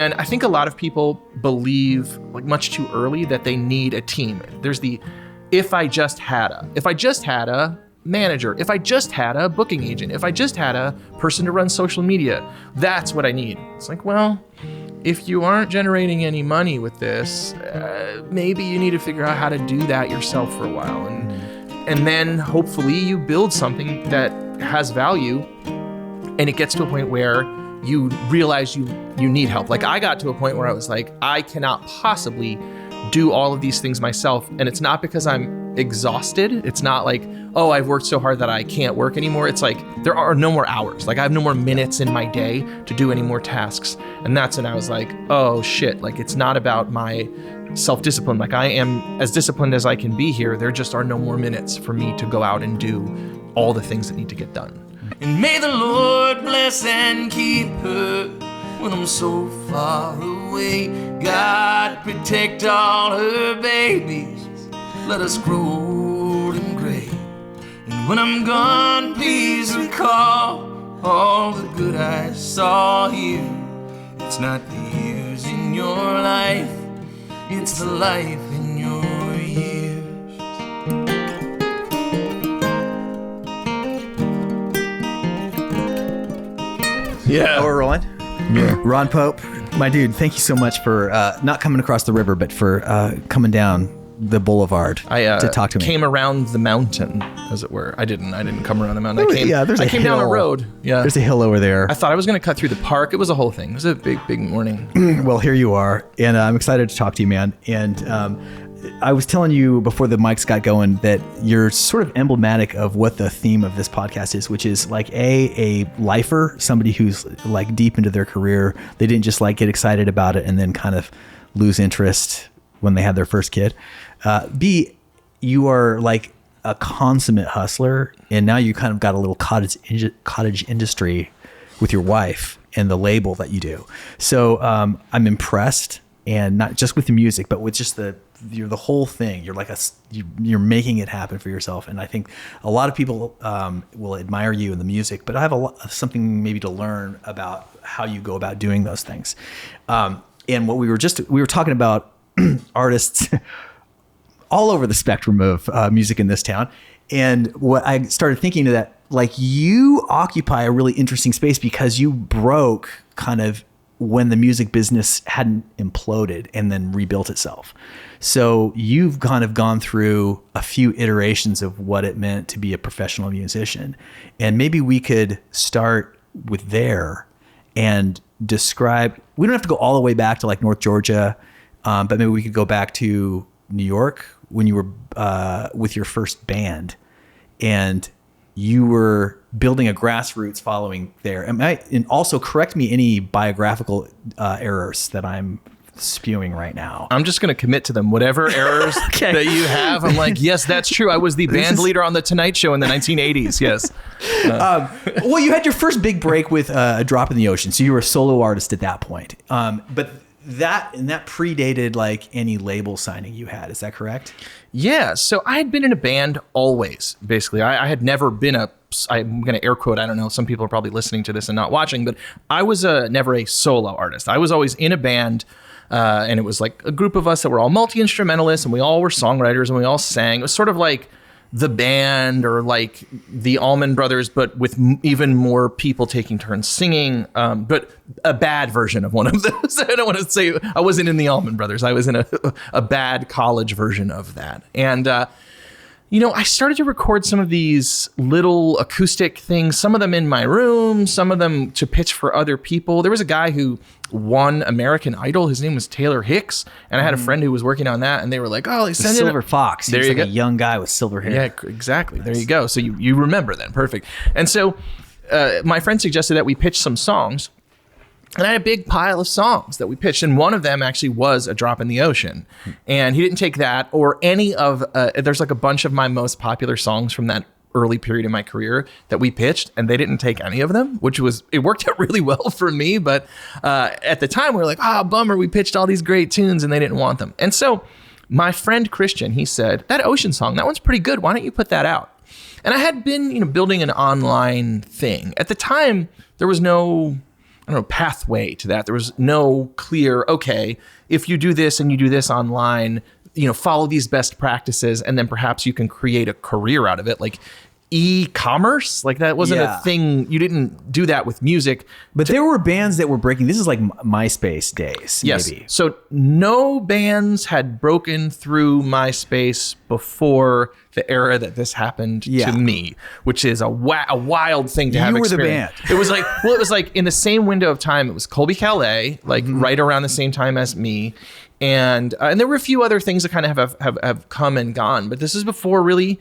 And I think a lot of people believe, like much too early, that they need a team. There's the, if I just had a manager, if I just had a booking agent, if I just had a person to run social media, that's what I need. It's like, well, if you aren't generating any money with this, maybe you need to figure out how to do that yourself for a while. And then hopefully you build something that has value, and it gets to a point where you realize you need help. Like I got to a point where I was like, I cannot possibly do all of these things myself. And it's not because I'm exhausted. It's not like, oh, I've worked so hard that I can't work anymore. It's like, there are no more hours. Like I have no more minutes in my day to do any more tasks. And that's when I was like, oh shit, like it's not about my self-discipline. Like I am as disciplined as I can be here. There just are no more minutes for me to go out and do all the things that need to get done. And may the Lord bless and keep her when I'm so far away. God protect all her babies. Let us grow old and gray. And when I'm gone, please recall all the good I saw here. It's not the years in your life, it's the life in your years. Yeah. Oh, we're rolling? Yeah. Ron Pope, my dude, thank you so much for not coming across the river, but for coming down the boulevard to talk to me. I came around the mountain, as it were. I didn't come around the mountain. I came down a road. Yeah. There's a hill over there. I thought I was going to cut through the park. It was a whole thing. It was a big morning. Well, here you are. And I'm excited to talk to you, man. And I was telling you before the mics got going that you're sort of emblematic of what the theme of this podcast is, which is like a lifer, somebody who's like deep into their career. They didn't just like get excited about it and then kind of lose interest when they had their first kid. B, you are like a consummate hustler, and now you kind of got a little cottage industry with your wife and the label that you do. So I'm impressed, and not just with the music, but with just you're the whole thing. You're like you're making it happen for yourself. And I think a lot of people will admire you in the music, but I have something maybe to learn about how you go about doing those things. And what we were talking about artists all over the spectrum of music in this town. And what I started thinking of that, like you occupy a really interesting space because you broke kind of when the music business hadn't imploded and then rebuilt itself. So you've kind of gone through a few iterations of what it meant to be a professional musician. And maybe we could start with there and describe, we don't have to go all the way back to like North Georgia, but maybe we could go back to New York when you were with your first band and you were building a grassroots following there. And also correct me any biographical errors that I'm spewing right now. I'm just going to commit to them. Whatever errors that you have, I'm like, yes, that's true. I was the band leader on The Tonight Show in the 1980s. Yes. Well, you had your first big break with A Drop in the Ocean. So you were a solo artist at that point. But that predated like any label signing you had. Is that correct? Yeah. So I had been in a band always, basically. I had never been I'm going to air quote, I don't know, some people are probably listening to this and not watching, but I was never a solo artist. I was always in a band. And it was like a group of us that were all multi-instrumentalists, and we all were songwriters, and we all sang. It was sort of like The Band or like the Allman Brothers, but with even more people taking turns singing, but a bad version of one of those. I don't want to say I wasn't in the Allman Brothers. I was in a bad college version of that. And, I started to record some of these little acoustic things, some of them in my room, some of them to pitch for other people. There was a guy who won American Idol. His name was Taylor Hicks. And I had a friend who was working on that. And they were like, oh, they sent Silver Fox. There he was you like go. A young guy with silver hair. Yeah, exactly. Nice. There you go. So you remember then. Perfect. And so my friend suggested that we pitch some songs. And I had a big pile of songs that we pitched. And one of them actually was A Drop in the Ocean. And he didn't take that or any of, there's like a bunch of my most popular songs from that early period in my career that we pitched, and they didn't take any of them, it worked out really well for me. But at the time we were like, bummer, we pitched all these great tunes and they didn't want them. And so my friend Christian, he said, that Ocean song, that one's pretty good. Why don't you put that out? And I had been, building an online thing. At the time, there was no don't know, pathway to that. There was no clear, okay, if you do this and you do this online, follow these best practices, and then perhaps you can create a career out of it. Like e-commerce, like that wasn't a thing. You didn't do that with music. But there were bands that were breaking. This is like MySpace days, yes. maybe. So no bands had broken through MySpace before the era that this happened to me, which is a wild thing to have experience. You were the It band. was like in the same window of time. It was Colby Calais, like right around the same time as me. And there were a few other things that kind of have come and gone, but this is before really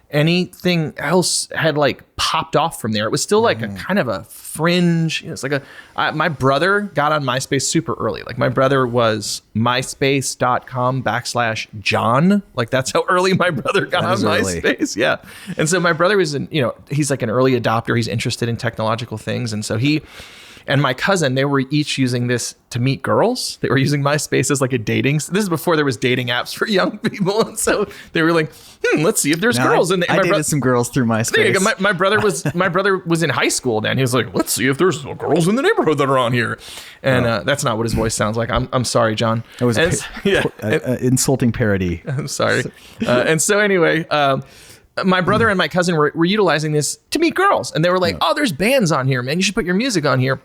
anything else had like popped off from there. It was still like a kind of a fringe. It's like my brother got on MySpace super early. Like my brother was myspace.com/John. Like that's how early my brother got on MySpace. Yeah. And so my brother was he's like an early adopter. He's interested in technological things. And so he and my cousin, they were each using this to meet girls. They were using MySpace as like a dating. This is before there was dating apps for young people. And so they were like, let's see if there's girls. And I dated some girls through MySpace. There you go. My brother was in high school then. He was like, let's see if there's girls in the neighborhood that are on here. And that's not what his voice sounds like. I'm sorry, John. It was an insulting parody. I'm sorry. And so anyway, my brother and my cousin were utilizing this to meet girls. And they were like, oh, there's bands on here, man. You should put your music on here.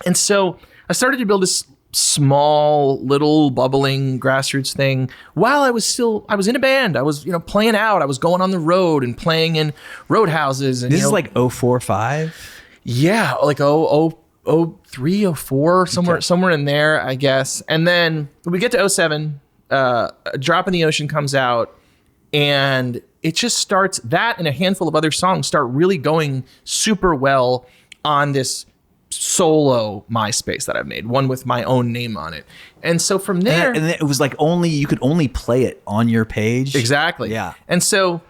And so I started to build this small, little, bubbling grassroots thing while I was in a band. I was, playing out. I was going on the road and playing in roadhouses. And this is like 04-05? Yeah, like 03, 04, somewhere in there, I guess. And then we get to 07, Drop in the Ocean comes out, and it just starts, that and a handful of other songs start really going super well on this solo MySpace that I've made, one with my own name on it. And so from there, and it was like you could only play it on your page. Exactly. Yeah. And so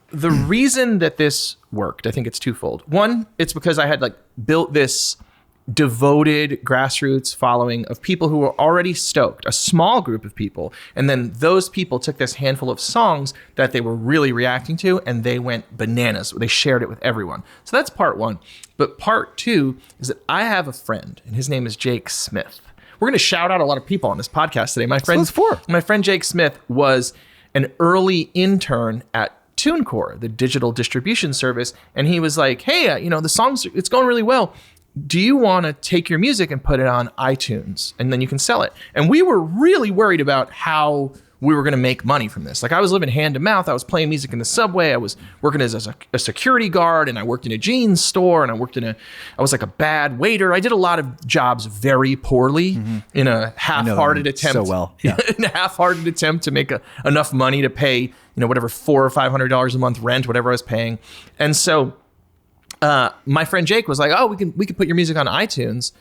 the reason that this worked, I think it's twofold. One, it's because I had like built this devoted grassroots following of people who were already stoked, a small group of people. And then those people took this handful of songs that they were really reacting to, and they went bananas. They shared it with everyone. So that's part one. But part two is that I have a friend, and his name is Jake Smith. We're going to shout out a lot of people on this podcast today. My friend Jake Smith was an early intern at TuneCore, the digital distribution service. And he was like, hey, the songs, it's going really well. Do you want to take your music and put it on iTunes, and then you can sell it? And we were really worried about how we were going to make money from this. Like I was living hand to mouth. I was playing music in the subway. I was working as a security guard, and I worked in a jeans store, and I was like a bad waiter. I did a lot of jobs very poorly in a half-hearted attempt. So well. Yeah. In a half-hearted attempt to make enough money to pay, whatever, $400 or $500 a month rent, whatever I was paying. And so my friend Jake was like, oh, we can put your music on iTunes.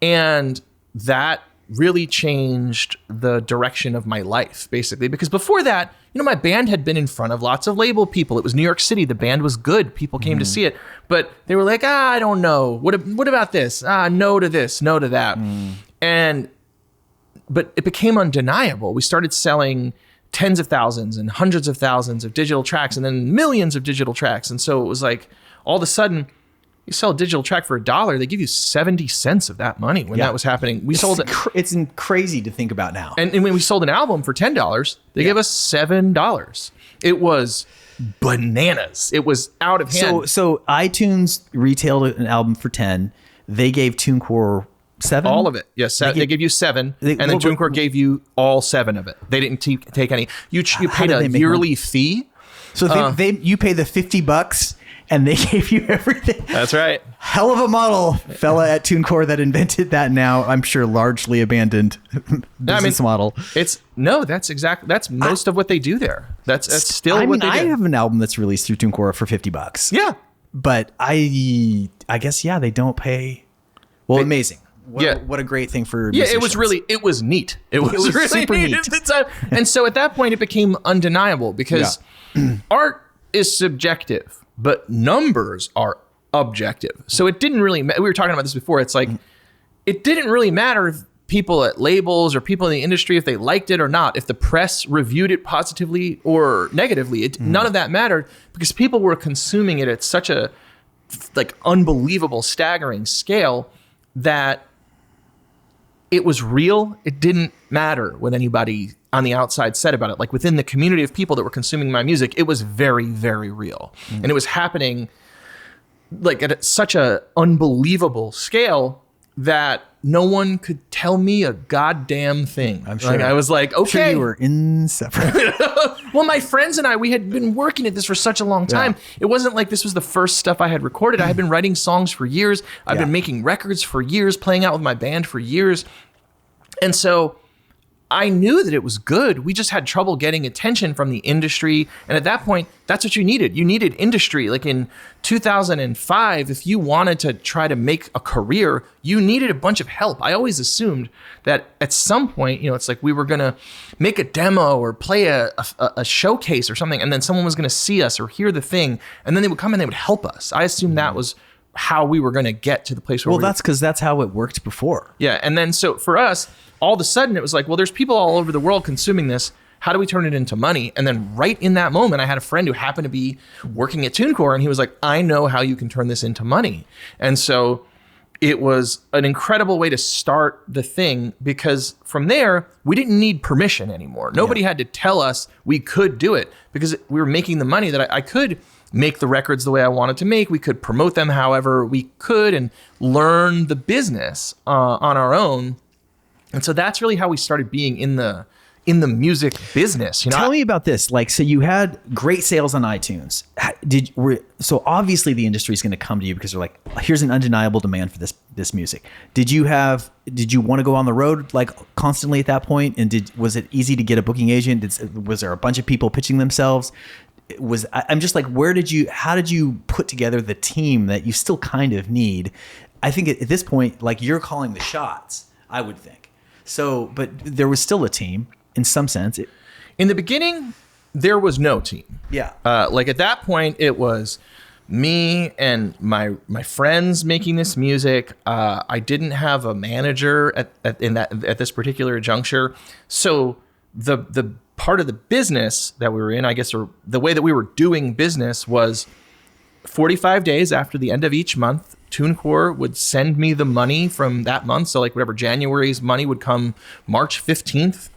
And that really changed the direction of my life, basically. Because before that, my band had been in front of lots of label people. It was New York City. The band was good. People came to see it. But they were like, I don't know. What about this? No to this, no to that. But it became undeniable. We started selling tens of thousands and hundreds of thousands of digital tracks, and then millions of digital tracks. And so it was like, all of a sudden, you sell a digital track for $1, they give you 70 cents of that money when that was happening. It's crazy to think about now. And when we sold an album for $10, they gave us $7. It was bananas. It was out of hand. So iTunes retailed an album for $10. They gave TuneCore $7? All of it. Yes, they gave you $7, and then TuneCore gave you all $7 of it. They didn't take any. You paid a yearly fee. So you pay the $50 and they gave you everything. That's right. Hell of a model, fella at TuneCore that invented that now, I'm sure, largely abandoned business model. That's most of what they do there. That's still what they do. I have an album that's released through TuneCore for $50. Yeah. But I guess, they don't pay. Well, amazing. What a great thing for musicians. It was neat. It was really super neat. At the time. And so at that point, it became undeniable because art is subjective, but numbers are objective. So it didn't really we were talking about this before. It's like, it didn't really matter if people at labels or people in the industry, if they liked it or not, if the press reviewed it positively or negatively, none of that mattered because people were consuming it at such a unbelievable, staggering scale that it was real. It didn't matter what anybody on the outside said about it. Like within the community of people that were consuming my music, it was very, very real. And it was happening like at such a unbelievable scale that no one could tell me a goddamn thing. I'm sure. Like, I was like, okay. I'm sure you were inseparable. Well, my friends and I, we had been working at this for such a long time. Yeah. It wasn't like this was the first stuff I had recorded. I had been writing songs for years. I've been making records for years, playing out with my band for years. And so I knew that it was good. We just had trouble getting attention from the industry. And at that point, that's what you needed. You needed industry. Like in 2005, if you wanted to try to make a career, you needed a bunch of help. I always assumed that at some point, it's like we were going to make a demo or play a showcase or something, and then someone was going to see us or hear the thing, and then they would come and they would help us. I assumed that was how we were going to get to the place where well, that's because that's how it worked before. Yeah. And then so for us, all of a sudden it was like, well, there's people all over the world consuming this. How do we turn it into money? And then right in that moment, I had a friend who happened to be working at TuneCore, and he was like, I know how you can turn this into money. And so it was an incredible way to start the thing, because from there, we didn't need permission anymore. Nobody had to tell us we could do it, because we were making the money that I could make the records the way I wanted to make. We could promote them however we could and learn the business on our own. And so that's really how we started being in the music business. Tell me about this. Like, so you had great sales on iTunes. So obviously the industry is going to come to you because they're like, here's an undeniable demand for this music. Did you want to go on the road like constantly at that point? And was it easy to get a booking agent? Was there a bunch of people pitching themselves? I'm just like, how did you put together the team that you still kind of need? I think at this point, like, you're calling the shots, I would think. So, but there was still a team in some sense. In the beginning, there was no team. Yeah. Like at that point, it was me and my friends making this music. I didn't have a manager at this particular juncture. So the part of the business that we were in, I guess, or the way that we were doing business was 45 days after the end of each month, TuneCore would send me the money from that month. So like whatever January's money would come March 15th,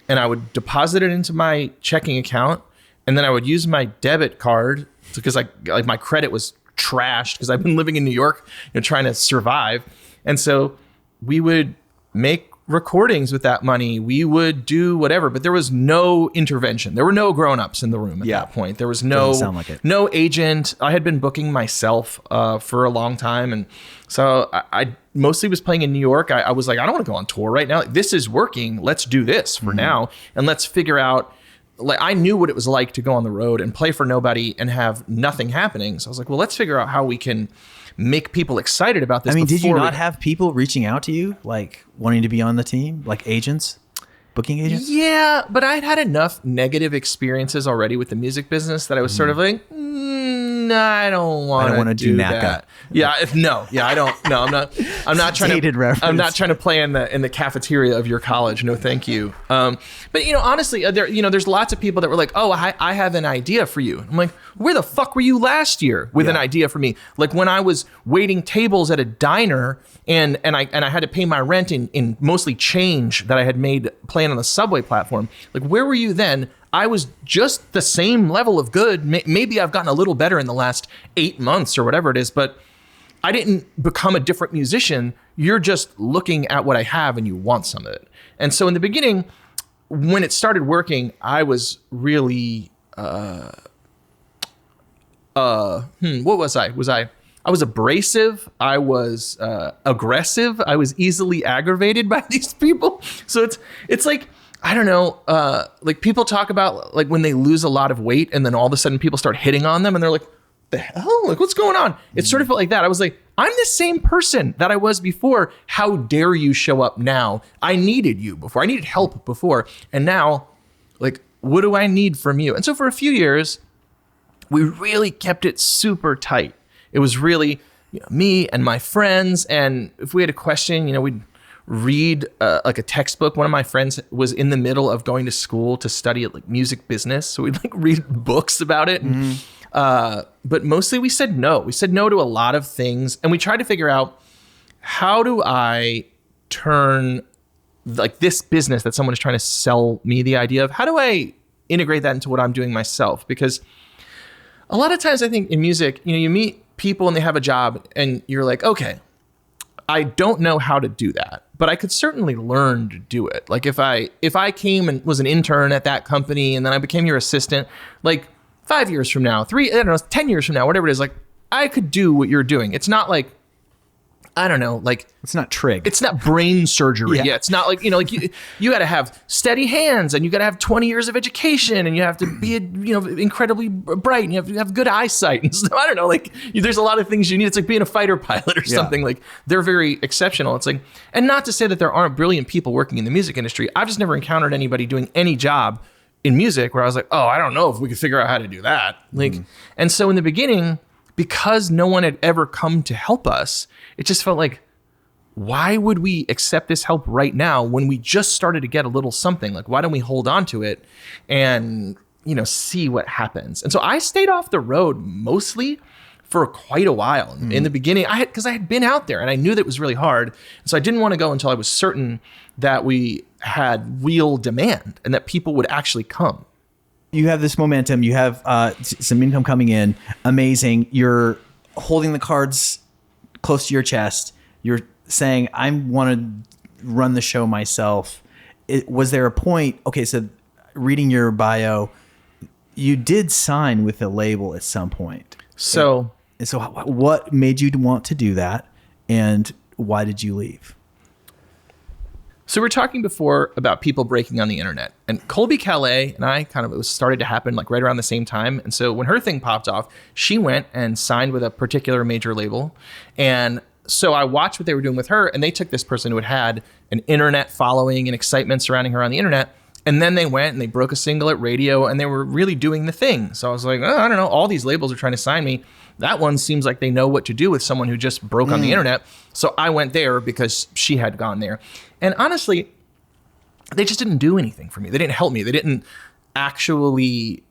and I would deposit it into my checking account. And then I would use my debit card because like my credit was trashed because I've been living in New York, trying to survive. And so we would make recordings with that money. We would do whatever, but there was no intervention. There were no grown-ups in the room at that point. There was no agent. I had been booking myself for a long time. And so I mostly was playing in New York. I was like, I don't want to go on tour right now. This is working. Let's do this for now. And let's figure out, like, I knew what it was like to go on the road and play for nobody and have nothing happening. So I was like, well, let's figure out how we can make people excited about this. I mean, did you not have people reaching out to you, like wanting to be on the team, like agents, booking agents? Yeah, but I'd had enough negative experiences already with the music business that I was sort of like, I don't want to do that. I don't. No, I'm not trying to. Reference. I'm not trying to play in the cafeteria of your college. No, thank you. But honestly, there's lots of people that were like, oh, I have an idea for you. I'm like, where the fuck were you last year with an idea for me? Like when I was waiting tables at a diner and I had to pay my rent in mostly change that I had made playing on the subway platform. Like, where were you then? I was just the same level of good. Maybe I've gotten a little better in the last 8 months or whatever it is, but I didn't become a different musician. You're just looking at what I have and you want some of it. And so in the beginning, when it started working, I was really, what was I? I was abrasive. I was aggressive. I was easily aggravated by these people. So it's like, I don't know, like people talk about like when they lose a lot of weight and then all of a sudden people start hitting on them and they're like, the hell? Like, what's going on? It sort of felt like that. I was like, I'm the same person that I was before. How dare you show up now? I needed you before. I needed help before. And now, like, what do I need from you? And so for a few years, we really kept it super tight. It was really me and my friends. And if we had a question, we'd read like a textbook. One of my friends was in the middle of going to school to study like music business. So we'd like read books about it. And, but mostly we said no. We said no to a lot of things. And we tried to figure out how do I turn like this business that someone is trying to sell me the idea of, how do I integrate that into what I'm doing myself? Because a lot of times I think in music, you meet people and they have a job and you're like, okay, I don't know how to do that, but I could certainly learn to do it. Like if I came and was an intern at that company and then I became your assistant, like 5 years from now, 10 years from now, whatever it is, like I could do what you're doing. It's not like, I don't know, like it's not trig. It's not brain surgery. Yeah, it's not like, like you got to have steady hands and you got to have 20 years of education and you have to be, incredibly bright and you have to have good eyesight and stuff. I don't know, like there's a lot of things you need. It's like being a fighter pilot or something. Like they're very exceptional. It's like, and not to say that there aren't brilliant people working in the music industry. I've just never encountered anybody doing any job in music where I was like, oh, I don't know if we could figure out how to do that. Like, and so in the beginning, because no one had ever come to help us, it just felt like, why would we accept this help right now when we just started to get a little something? Like, why don't we hold on to it and, see what happens? And so I stayed off the road mostly for quite a while. In the beginning, because I had been out there and I knew that it was really hard. So I didn't want to go until I was certain that we had real demand and that people would actually come. You have this momentum. You have some income coming in. Amazing. You're holding the cards close to your chest. You're saying, I want to run the show myself. Was there a point? Okay, so reading your bio, you did sign with a label at some point. So what made you want to do that? And why did you leave? So we were talking before about people breaking on the internet, and Korby Calais and I it was started to happen like right around the same time. And so when her thing popped off, she went and signed with a particular major label. And so I watched what they were doing with her, and they took this person who had an internet following and excitement surrounding her on the internet. And then they went and they broke a single at radio and they were really doing the thing. So I was like, I don't know, all these labels are trying to sign me. That one seems like they know what to do with someone who just broke on the internet. So I went there because she had gone there. And honestly, they just didn't do anything for me. They didn't help me. They didn't actually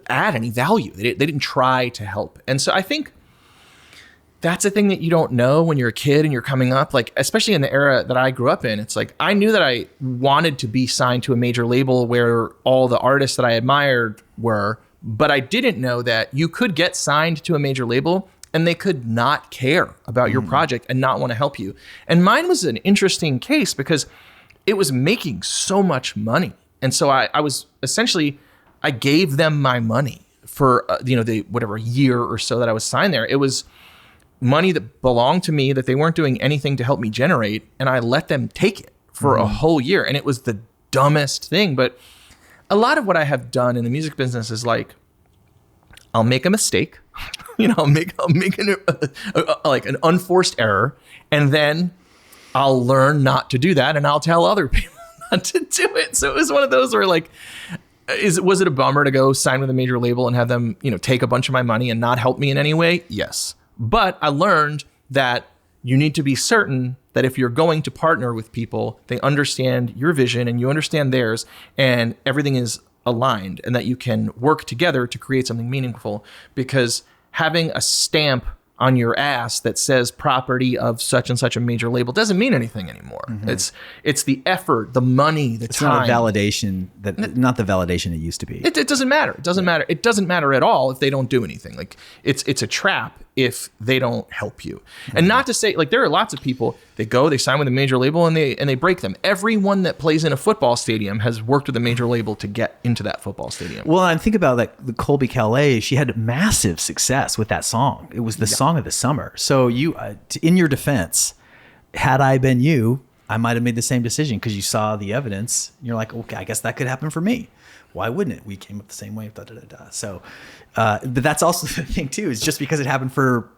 add any value. They didn't try to help. And so I think that's a thing that you don't know when you're a kid and you're coming up, like, especially in the era that I grew up in. It's like, I knew that I wanted to be signed to a major label where all the artists that I admired were, but I didn't know that you could get signed to a major label and they could not care about your project and not want to help you. And mine was an interesting case because it was making so much money. And so I was essentially, I gave them my money for, the whatever year or so that I was signed there. It was money that belonged to me that they weren't doing anything to help me generate. And I let them take it for a whole year. And it was the dumbest thing. But a lot of what I have done in the music business is like, I'll make a mistake, I'll make an unforced error, and then I'll learn not to do that, and I'll tell other people not to do it. So it was one of those where like, was it a bummer to go sign with a major label and have them, take a bunch of my money and not help me in any way? Yes. But I learned that you need to be certain that if you're going to partner with people, they understand your vision and you understand theirs, and everything is aligned, and that you can work together to create something meaningful. Because having a stamp on your ass that says property of such and such a major label doesn't mean anything anymore. It's the effort, the money, the time. It's not a validation not the validation it used to be. It doesn't matter. It doesn't matter. It doesn't matter at all if they don't do anything. Like it's a trap if they don't help you. And not to say, like, there are lots of people, they sign with a major label and they break them. Everyone that plays in a football stadium has worked with a major label to get into that football stadium. Well, and think about that, the Korby Calais, she had massive success with that song. It was the song of the summer. So you, in your defense, had I been you, I might have made the same decision because you saw the evidence. And you're like, okay, I guess that could happen for me. Why wouldn't it? We came up the same way. So, but that's also the thing too, is just because it happened for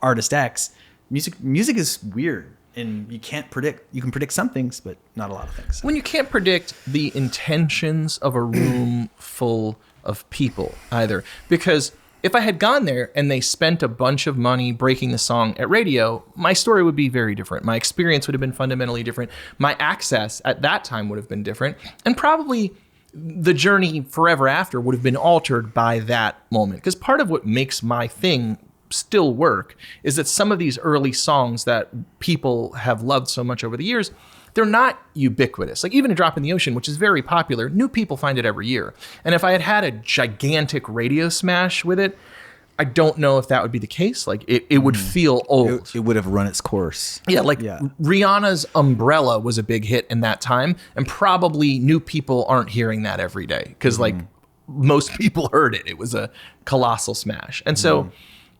artist X, music is weird, and you can predict some things, but not a lot of things. When you can't predict the intentions of a room full of people either, because if I had gone there and they spent a bunch of money breaking the song at radio, my story would be very different. My experience would have been fundamentally different. My access at that time would have been different, and probably the journey forever after would have been altered by that moment. Because part of what makes my thing still work, is that some of these early songs that people have loved so much over the years, they're not ubiquitous. Like even A Drop in the Ocean, which is very popular, new people find it every year. And if I had had a gigantic radio smash with it, I don't know if that would be the case. Like it would feel old. It would have run its course. Yeah, Rihanna's Umbrella was a big hit in that time, and probably new people aren't hearing that every day because like most people heard it. It was a colossal smash. And so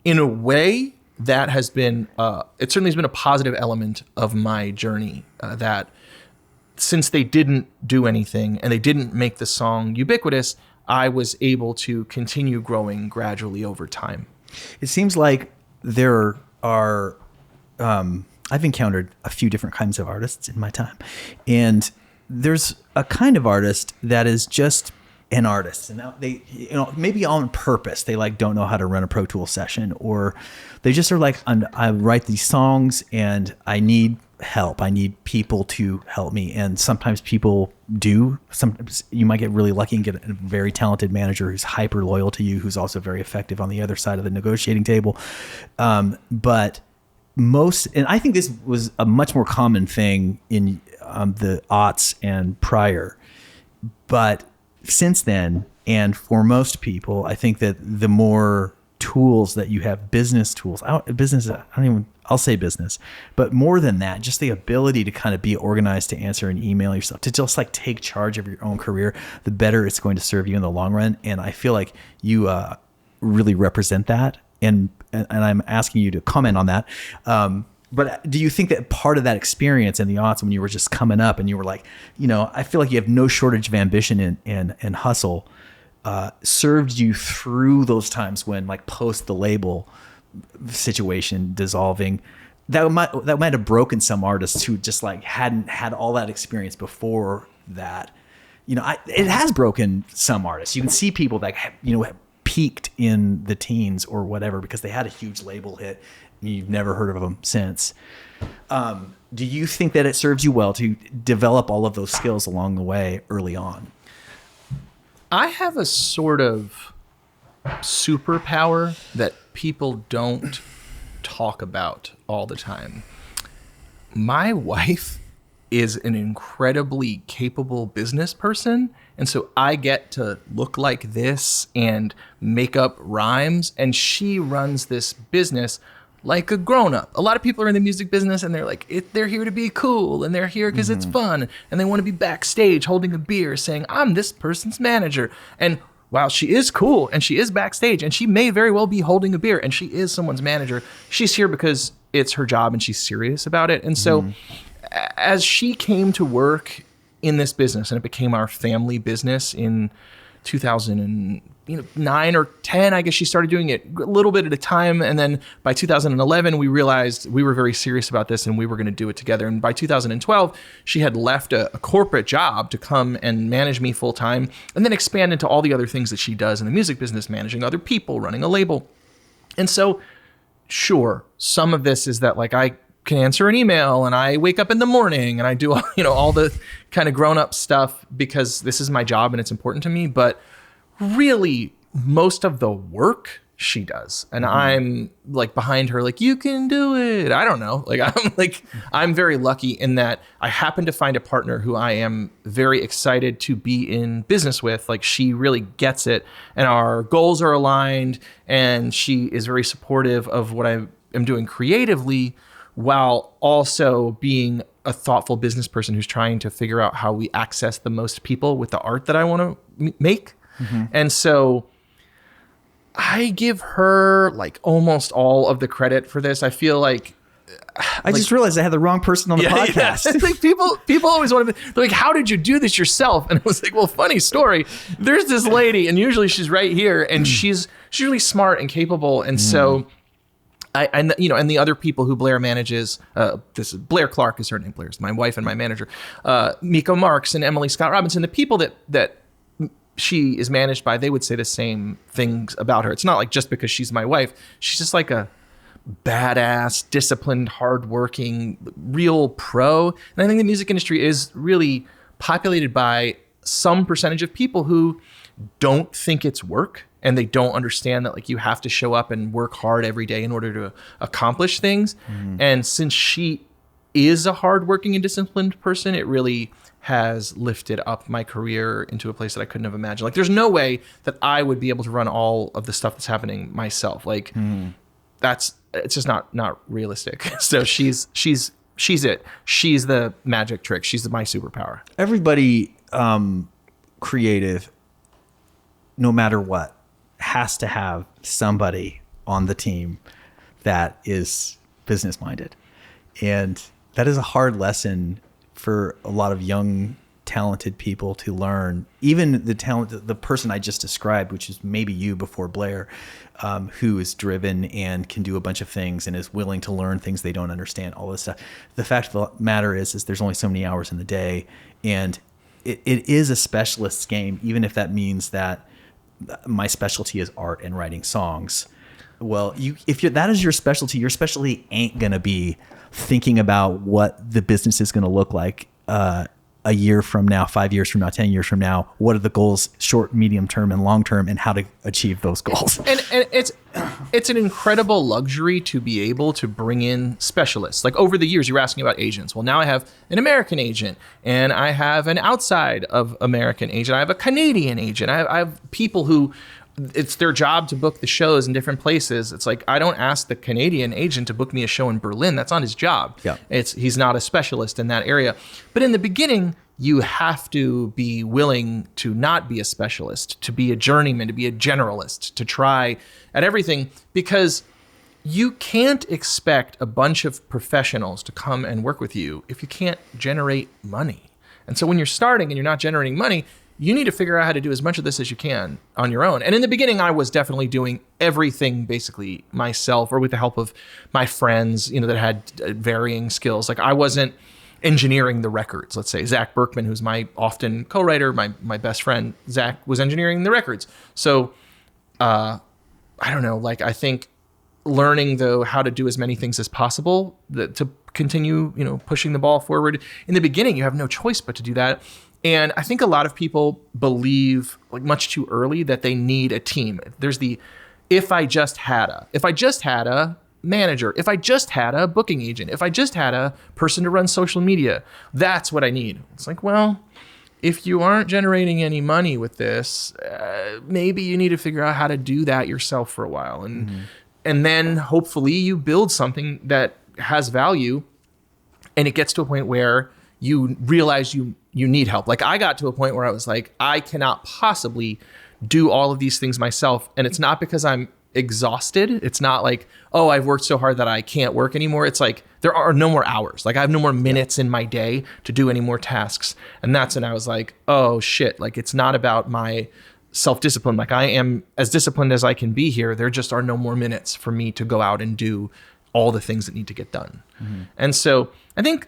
in a way, that has been, it certainly has been a positive element of my journey, that since they didn't do anything and they didn't make the song ubiquitous, I was able to continue growing gradually over time. It seems like there are, I've encountered a few different kinds of artists in my time. And there's a kind of artist that is just an artist. And now they, maybe on purpose, they like don't know how to run a Pro Tools session, or they just are like, I write these songs and I need help. I need people to help me. And sometimes people do. Sometimes you might get really lucky and get a very talented manager who's hyper loyal to you, who's also very effective on the other side of the negotiating table. But most, and I think this was a much more common thing in the aughts and prior. But since then, and for most people, I think that the more tools that you have, business tools, I'll say business, but more than that, just the ability to kind of be organized, to answer an email yourself, to just like take charge of your own career, the better it's going to serve you in the long run. And I feel like you really represent that. And I'm asking you to comment on that. But do you think that part of that experience in the aughts, when you were just coming up and you were like, I feel like you have no shortage of ambition and hustle, served you through those times when, like, post the label situation dissolving, that might have broken some artists who just like hadn't had all that experience before that. It has broken some artists. You can see people that have peaked in the teens or whatever because they had a huge label hit and you've never heard of them since. Do you think that it serves you well to develop all of those skills along the way early on? I have a sort of superpower that people don't talk about all the time. My wife is an incredibly capable business person, and so I get to look like this and make up rhymes, and she runs this business like a grown-up. A lot of people are in the music business and they're like, they're here to be cool and they're here because it's fun, and they want to be backstage holding a beer saying, I'm this person's manager. And while she is cool and she is backstage and she may very well be holding a beer and she is someone's manager, she's here because it's her job and she's serious about it. And so as she came to work in this business and it became our family business in 2009 or 10, I guess she started doing it a little bit at a time. And then by 2011, we realized we were very serious about this and we were going to do it together. And by 2012, she had left a corporate job to come and manage me full time and then expand into all the other things that she does in the music business, managing other people, running a label. And so, sure, some of this is that like I can answer an email and I wake up in the morning and I do all the kind of grown-up stuff because this is my job and it's important to me. But really, most of the work she does, and I'm like behind her, like, you can do it. I don't know. I'm very lucky in that I happen to find a partner who I am very excited to be in business with. Like, she really gets it and our goals are aligned and she is very supportive of what I am doing creatively, while also being a thoughtful business person who's trying to figure out how we access the most people with the art that I want to make. And so I give her like almost all of the credit for this. I feel like I just realized I had the wrong person on the podcast. Yeah. Like people always want to be like, how did you do this yourself? And I was like, well, funny story. There's this lady, and usually she's right here, and she's really smart and capable. And so and the other people who Blair manages, this is Blair Clark is her name. Blair's my wife and my manager, Miko Marks and Emily Scott Robinson. The people that she is managed by, they would say the same things about her. It's not like just because she's my wife. She's just like a badass, disciplined, hardworking, real pro. And I think the music industry is really populated by some percentage of people who don't think it's work, and they don't understand that like you have to show up and work hard every day in order to accomplish things. And since she is a hardworking and disciplined person, it really has lifted up my career into a place that I couldn't have imagined. Like there's no way that I would be able to run all of the stuff that's happening myself. Like it's just not realistic. So she's it. She's the magic trick. She's my superpower. Everybody creative, no matter what, has to have somebody on the team that is business minded. And that is a hard lesson for a lot of young, talented people to learn. Even the person I just described, which is maybe you before Blair, who is driven and can do a bunch of things and is willing to learn things they don't understand, all this stuff. The fact of the matter is there's only so many hours in the day, and it is a specialist's game, even if that means that my specialty is art and writing songs. Well, if that is your specialty ain't going to be thinking about what the business is going to look like a year from now, 5 years from now, 10 years from now. What are the goals, short, medium term, and long term, and how to achieve those goals? And it's an incredible luxury to be able to bring in specialists. Like over the years, you were asking about agents. Well, now I have an American agent, and I have an outside of American agent. I have a Canadian agent. I have people who it's their job to book the shows in different places. It's like, I don't ask the Canadian agent to book me a show in Berlin. That's not his job. Yeah. He's not a specialist in that area. But in the beginning, you have to be willing to not be a specialist, to be a journeyman, to be a generalist, to try at everything, because you can't expect a bunch of professionals to come and work with you if you can't generate money. And so when you're starting and you're not generating money, you need to figure out how to do as much of this as you can on your own. And in the beginning, I was definitely doing everything basically myself or with the help of my friends, that had varying skills. Like I wasn't engineering the records, let's say. Zach Berkman, who's my often co-writer, my best friend, Zach was engineering the records. So I don't know, like I think learning though how to do as many things as possible to continue, pushing the ball forward. In the beginning, you have no choice but to do that. And I think a lot of people believe like much too early that they need a team. There's if I just had a manager, if I just had a booking agent, if I just had a person to run social media, that's what I need. It's like, well, if you aren't generating any money with this, maybe you need to figure out how to do that yourself for a while. And then hopefully you build something that has value and it gets to a point where you realize you need help. Like I got to a point where I was like, I cannot possibly do all of these things myself. And it's not because I'm exhausted. It's not like, oh, I've worked so hard that I can't work anymore. It's like, there are no more hours. Like I have no more minutes in my day to do any more tasks. And that's when I was like, oh shit. Like it's not about my self-discipline. Like I am as disciplined as I can be here. There just are no more minutes for me to go out and do all the things that need to get done. And so I think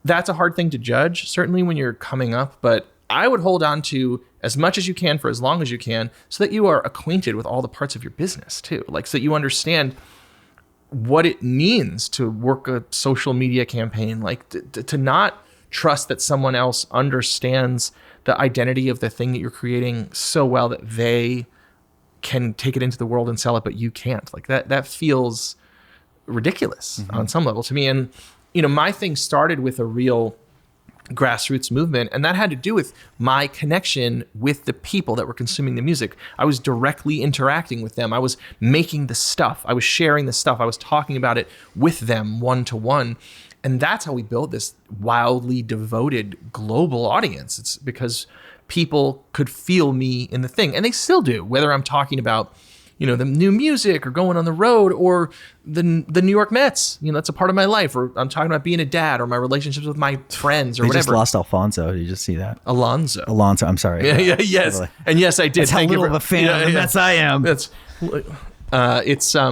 that's a hard thing to judge, certainly when you're coming up, but I would hold on to as much as you can for as long as you can so that you are acquainted with all the parts of your business too. Like so that you understand what it means to work a social media campaign, like to not trust that someone else understands the identity of the thing that you're creating so well that they can take it into the world and sell it, but you can't. Like that feels ridiculous on some level to me. And my thing started with a real grassroots movement, and that had to do with my connection with the people that were consuming the music. I was directly interacting with them. I was making the stuff. I was sharing the stuff. I was talking about it with them one-to-one. And that's how we built this wildly devoted global audience. It's because people could feel me in the thing, and they still do, whether I'm talking about the new music or going on the road or the New York Mets, that's a part of my life, or I'm talking about being a dad or my relationships with my friends or they whatever. Just lost Alfonso. Did you just see that? Alonso, I'm sorry. Yes. Really. And yes, I did. That's how little of a fan of the Mets I am. That's it's I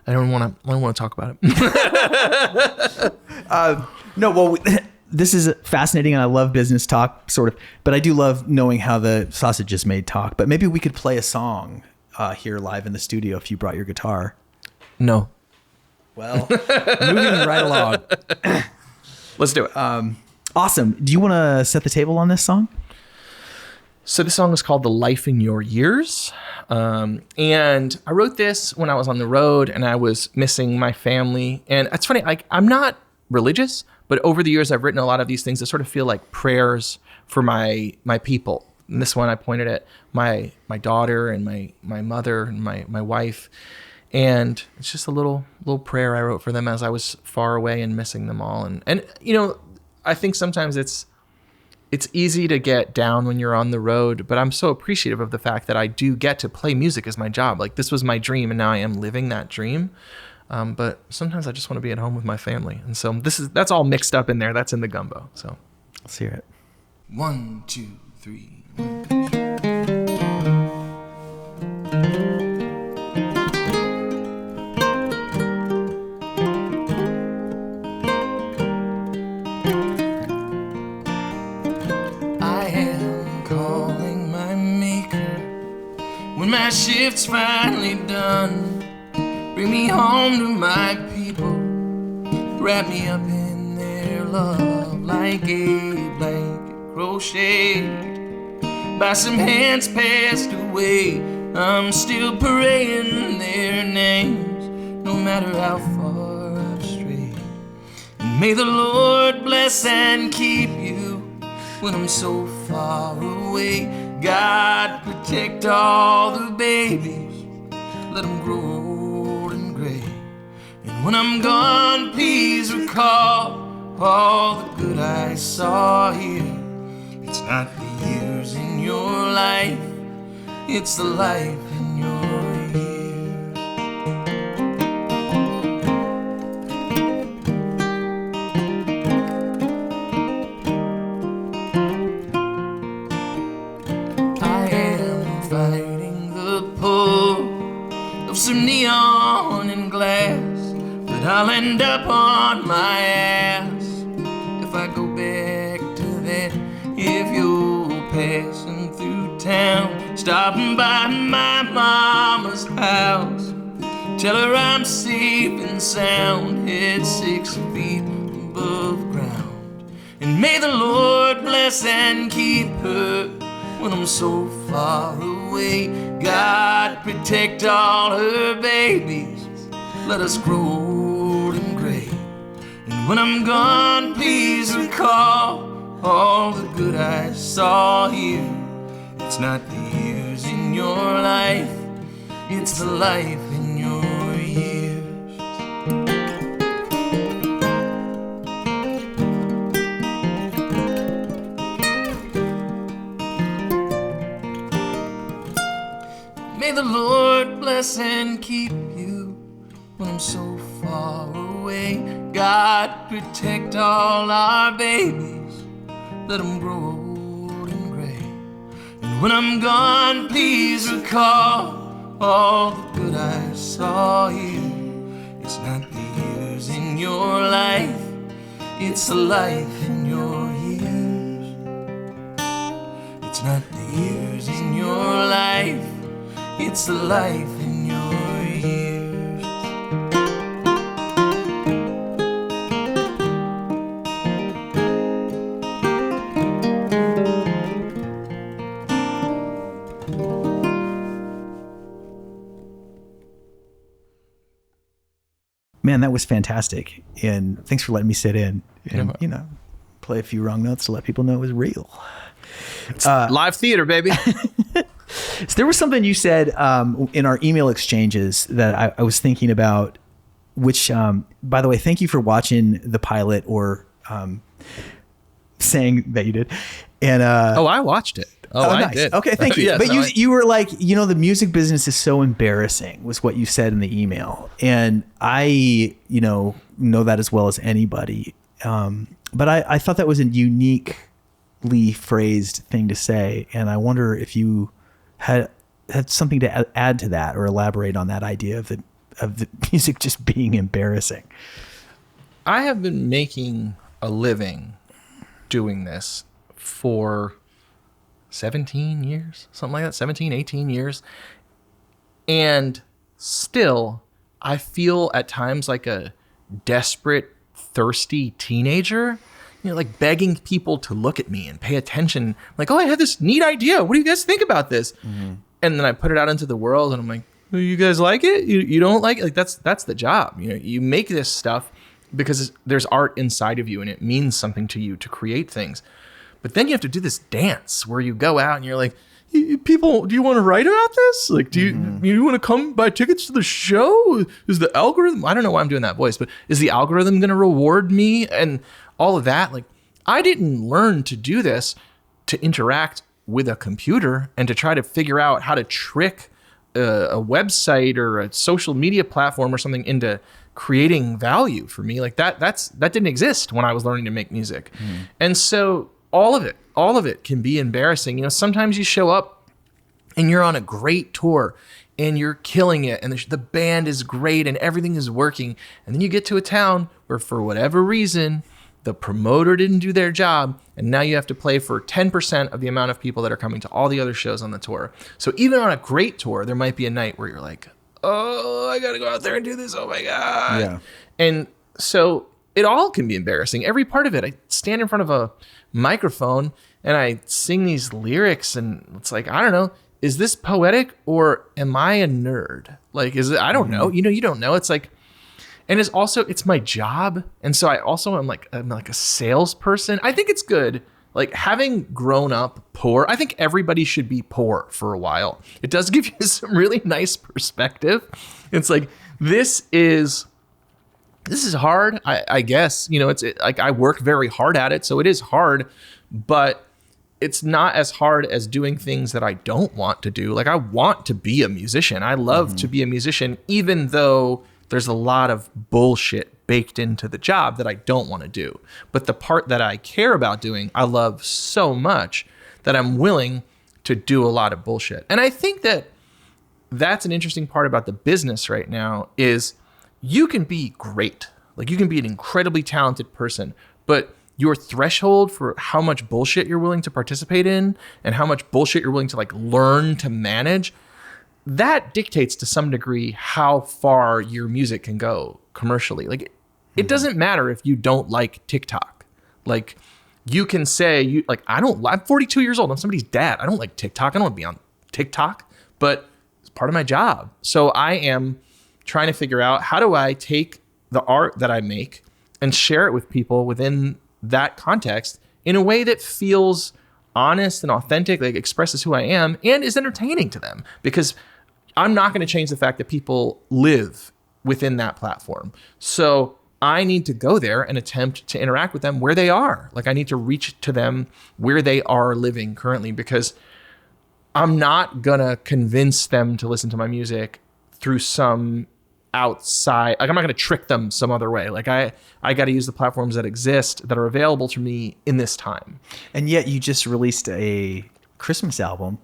don't want to talk about it. No, well, this is fascinating, and I love business talk, sort of, but I do love knowing how the sausage is made talk. But maybe we could play a song here live in the studio if you brought your guitar. No. Well, moving right along. Let's do it. Awesome. Do you want to set the table on this song? So this song is called The Life in Your Years. And I wrote this when I was on the road and I was missing my family. And it's funny, like I'm not religious, but over the years I've written a lot of these things that sort of feel like prayers for my people. And this one I pointed at my daughter and my mother and my wife. And it's just a little prayer I wrote for them as I was far away and missing them all. And you know, I think sometimes it's easy to get down when you're on the road, but I'm so appreciative of the fact that I do get to play music as my job. Like this was my dream and now I am living that dream. But sometimes I just want to be at home with my family. And so that's all mixed up in there. That's in the gumbo. So Let's hear it. 1, 2, 3. When my shift's finally done, bring me home to my people. Wrap me up in their love like a blanket crocheted by some hands passed away. I'm still praying their names, no matter how far I've strayed. And may the Lord bless and keep you when I'm so far away. God protect all the babies, let them grow old and gray. And when I'm gone, please recall all the good I saw here. It's not the years in your life, it's the life in your years. Some neon and glass, but I'll end up on my ass if I go back to that. If you're passing through town, stopping by my mama's house, tell her I'm safe and sound, head 6 feet above ground. And may the Lord bless and keep her when I'm so far away. God protect all her babies, let us grow old and gray. And when I'm gone, please recall all the good I saw here. It's not the years in your life, it's the life in your years. May the Lord bless and keep you when I'm so far away. God protect all our babies, let them grow old and gray. And when I'm gone, please recall all the good I saw here. It's not the years in your life, it's the life in your years. It's not the years in your life, it's the life in your years. Man, that was fantastic. And thanks for letting me sit in and, play a few wrong notes to let people know it was real. Live theater, baby. So there was something you said in our email exchanges that I was thinking about, which, by the way, thank you for watching the pilot or saying that you did. And I watched it. I nice. did. Okay, thank you. Yes, but you were like, the music business is so embarrassing, was what you said in the email. And I, know that as well as anybody. But I thought that was a uniquely phrased thing to say. And I wonder if you had something to add to that or elaborate on that idea of the music just being embarrassing. I have been making a living doing this for 17 years, something like that, 17, 18 years. And still, I feel at times like a desperate, thirsty teenager like begging people to look at me and pay attention. Like, oh, I had this neat idea. What do you guys think about this? Mm-hmm. And then I put it out into the world and I'm like, oh, you guys like it? You don't like it? Like that's the job. You make this stuff because there's art inside of you and it means something to you to create things. But then you have to do this dance where you go out and you're like, people, do you want to write about this? Like, do you want to come buy tickets to the show? Is the algorithm, I don't know why I'm doing that voice, but is the algorithm going to reward me? And all of that. Like, I didn't learn to do this to interact with a computer and to try to figure out how to trick a website or a social media platform or something into creating value for me. Like that didn't exist when I was learning to make music. And so all of it can be embarrassing. Sometimes you show up and you're on a great tour and you're killing it and the band is great and everything is working. And then you get to a town where for whatever reason, the promoter didn't do their job, and now you have to play for 10% of the amount of people that are coming to all the other shows on the tour. So even on a great tour, there might be a night where you're like, oh, I gotta go out there and do this, oh my God. Yeah. And so it all can be embarrassing, every part of it. I stand in front of a microphone and I sing these lyrics and it's like, I don't know, is this poetic or am I a nerd? Like, is it, I don't know, you don't know. It's like, and it's my job. And so I'm like a salesperson. I think it's good. Like having grown up poor, I think everybody should be poor for a while. It does give you some really nice perspective. It's like, this is hard, I guess. Like I work very hard at it. So it is hard, but it's not as hard as doing things that I don't want to do. Like I want to be a musician. I love to be a musician, even though there's a lot of bullshit baked into the job that I don't want to do. But the part that I care about doing, I love so much that I'm willing to do a lot of bullshit. And I think that that's an interesting part about the business right now is you can be great. Like you can be an incredibly talented person, but your threshold for how much bullshit you're willing to participate in and how much bullshit you're willing to like learn to manage, that dictates to some degree how far your music can go commercially. Like it doesn't matter if you don't like TikTok. Like you can say I'm 42 years old. I'm somebody's dad. I don't like TikTok. I don't want to be on TikTok, but it's part of my job. So I am trying to figure out how do I take the art that I make and share it with people within that context in a way that feels honest and authentic, like expresses who I am and is entertaining to them, because I'm not going to change the fact that people live within that platform. So I need to go there and attempt to interact with them where they are. Like I need to reach to them where they are living currently, because I'm not going to convince them to listen to my music through some outside, like I'm not going to trick them some other way. Like I got to use the platforms that exist that are available to me in this time. And yet you just released a Christmas album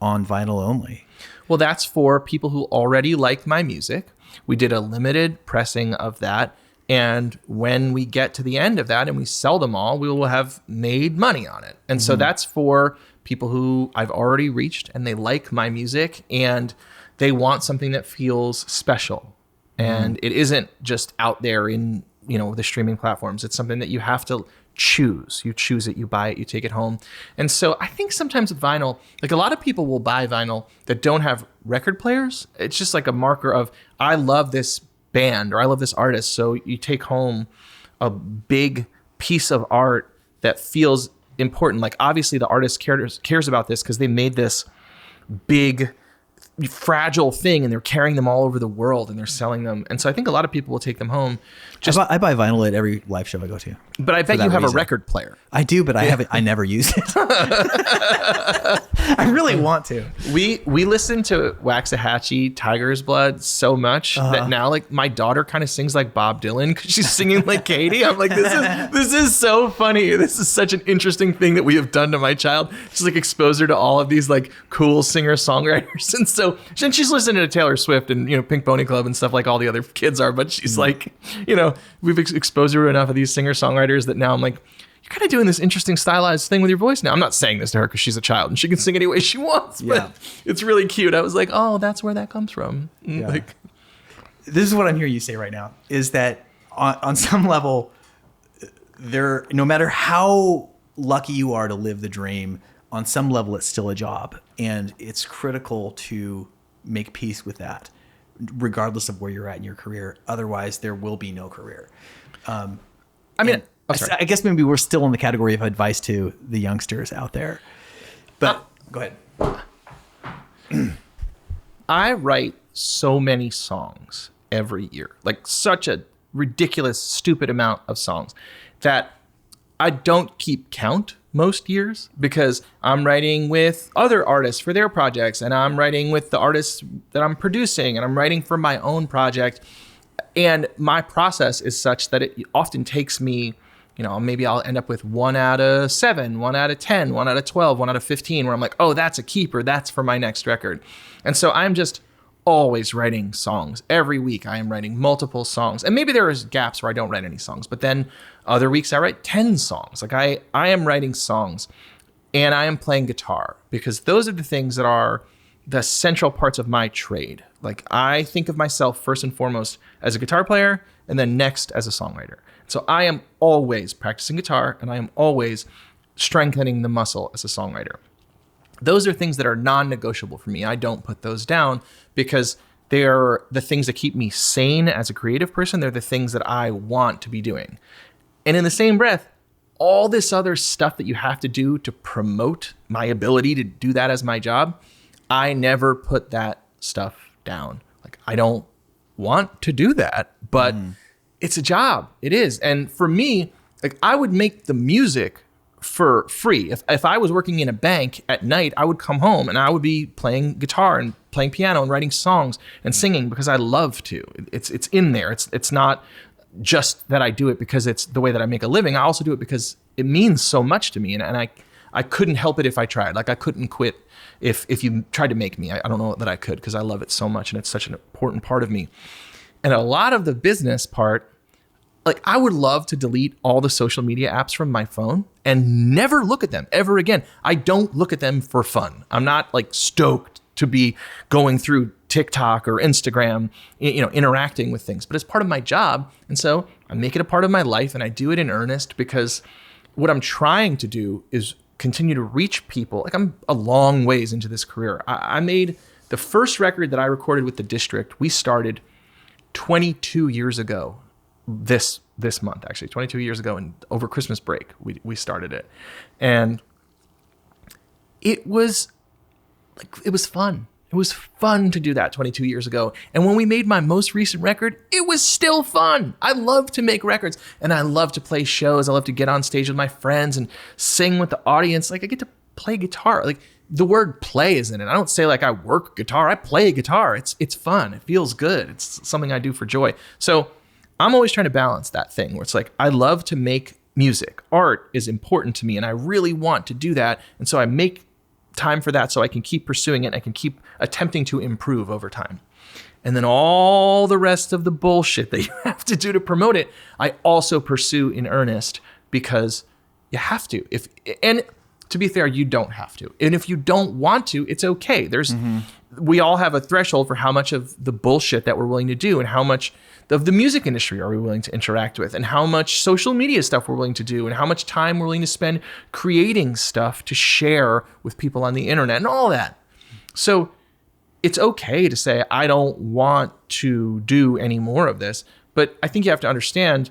on vinyl only. Well, that's for people who already like my music. We did a limited pressing of that. And when we get to the end of that and we sell them all, we will have made money on it. And so that's for people who I've already reached and they like my music and they want something that feels special. And it isn't just out there in, the streaming platforms. It's something that you have to choose. You choose it, you buy it, you take it home. And so I think sometimes with vinyl, like a lot of people will buy vinyl that don't have record players. It's just like a marker of, I love this band or I love this artist. So you take home a big piece of art that feels important. Like obviously the artist cares about this because they made this big fragile thing and they're carrying them all over the world and they're selling them. And so I think a lot of people will take them home. I buy vinyl at every live show I go to. But I bet you have a record player. I do, but I never use it. I really want to. We listen to Waxahachie, Tiger's Blood so much that now like my daughter kind of sings like Bob Dylan because she's singing like Katie. I'm like, this is so funny. This is such an interesting thing that we have done to my child. Just like expose her to all of these like cool singer-songwriters. And so she's listening to Taylor Swift and Pink Pony Club and stuff like all the other kids are, but she's like, we've exposed her to enough of these singer-songwriters that now I'm like, you're kind of doing this interesting stylized thing with your voice now. I'm not saying this to her because she's a child and she can sing any way she wants, but it's really cute. I was like, oh, that's where that comes from. Yeah. Like, this is what I'm hearing you say right now, is that on some level, no matter how lucky you are to live the dream, on some level, it's still a job. And it's critical to make peace with that, regardless of where you're at in your career. Otherwise, there will be no career. I guess maybe we're still in the category of advice to the youngsters out there. But go ahead. I write so many songs every year, like such a ridiculous, stupid amount of songs that I don't keep count most years, because I'm writing with other artists for their projects, and I'm writing with the artists that I'm producing, and I'm writing for my own project. And my process is such that it often takes me, maybe I'll end up with 1 out of 7, 1 out of 10, 1 out of 12, 1 out of 15, where I'm like, oh, that's a keeper. That's for my next record. And so I'm just always writing songs. Every week I am writing multiple songs. And maybe there is gaps where I don't write any songs, but then other weeks I write 10 songs. Like I am writing songs, and I am playing guitar, because those are the things that are the central parts of my trade. Like I think of myself first and foremost as a guitar player, and then next as a songwriter. So I am always practicing guitar, and I am always strengthening the muscle as a songwriter. Those are things that are non-negotiable for me. I don't put those down, because they're the things that keep me sane as a creative person. They're the things that I want to be doing. And in the same breath, all this other stuff that you have to do to promote my ability to do that as my job, I never put that stuff down. Like I don't want to do that, but it's a job. It is. And for me, like I would make the music for free. If I was working in a bank at night, I would come home and I would be playing guitar and playing piano and writing songs and singing, because I love to. It's in there. It's not just that I do it because it's the way that I make a living. I also do it because it means so much to me, and I couldn't help it if I tried. Like I couldn't quit if you tried to make me. I don't know that I could, because I love it so much and it's such an important part of me. And a lot of the business part, like I would love to delete all the social media apps from my phone and never look at them ever again. I don't look at them for fun. I'm not like stoked to be going through TikTok or Instagram, interacting with things, but it's part of my job. And so I make it a part of my life, and I do it in earnest, because what I'm trying to do is continue to reach people. Like I'm a long ways into this career. I made the first record that I recorded with the District. We started 22 years ago. This month, actually, 22 years ago, and over Christmas break, we started it. And it was fun. It was fun to do that 22 years ago. And when we made my most recent record, it was still fun. I love to make records, and I love to play shows. I love to get on stage with my friends and sing with the audience. Like I get to play guitar. Like the word play is in it. I don't say like I work guitar. I play guitar. It's fun. It feels good. It's something I do for joy. So I'm always trying to balance that thing where it's like, I love to make music. Art is important to me, and I really want to do that. And so I make time for that so I can keep pursuing it. And I can keep attempting to improve over time. And then all the rest of the bullshit that you have to do to promote it, I also pursue in earnest, because you have to. And to be fair, you don't have to. And if you don't want to, it's okay. We all have a threshold for how much of the bullshit that we're willing to do, and how much of the music industry are we willing to interact with, and how much social media stuff we're willing to do, and how much time we're willing to spend creating stuff to share with people on the internet and all that. So it's okay to say, I don't want to do any more of this. But I think you have to understand,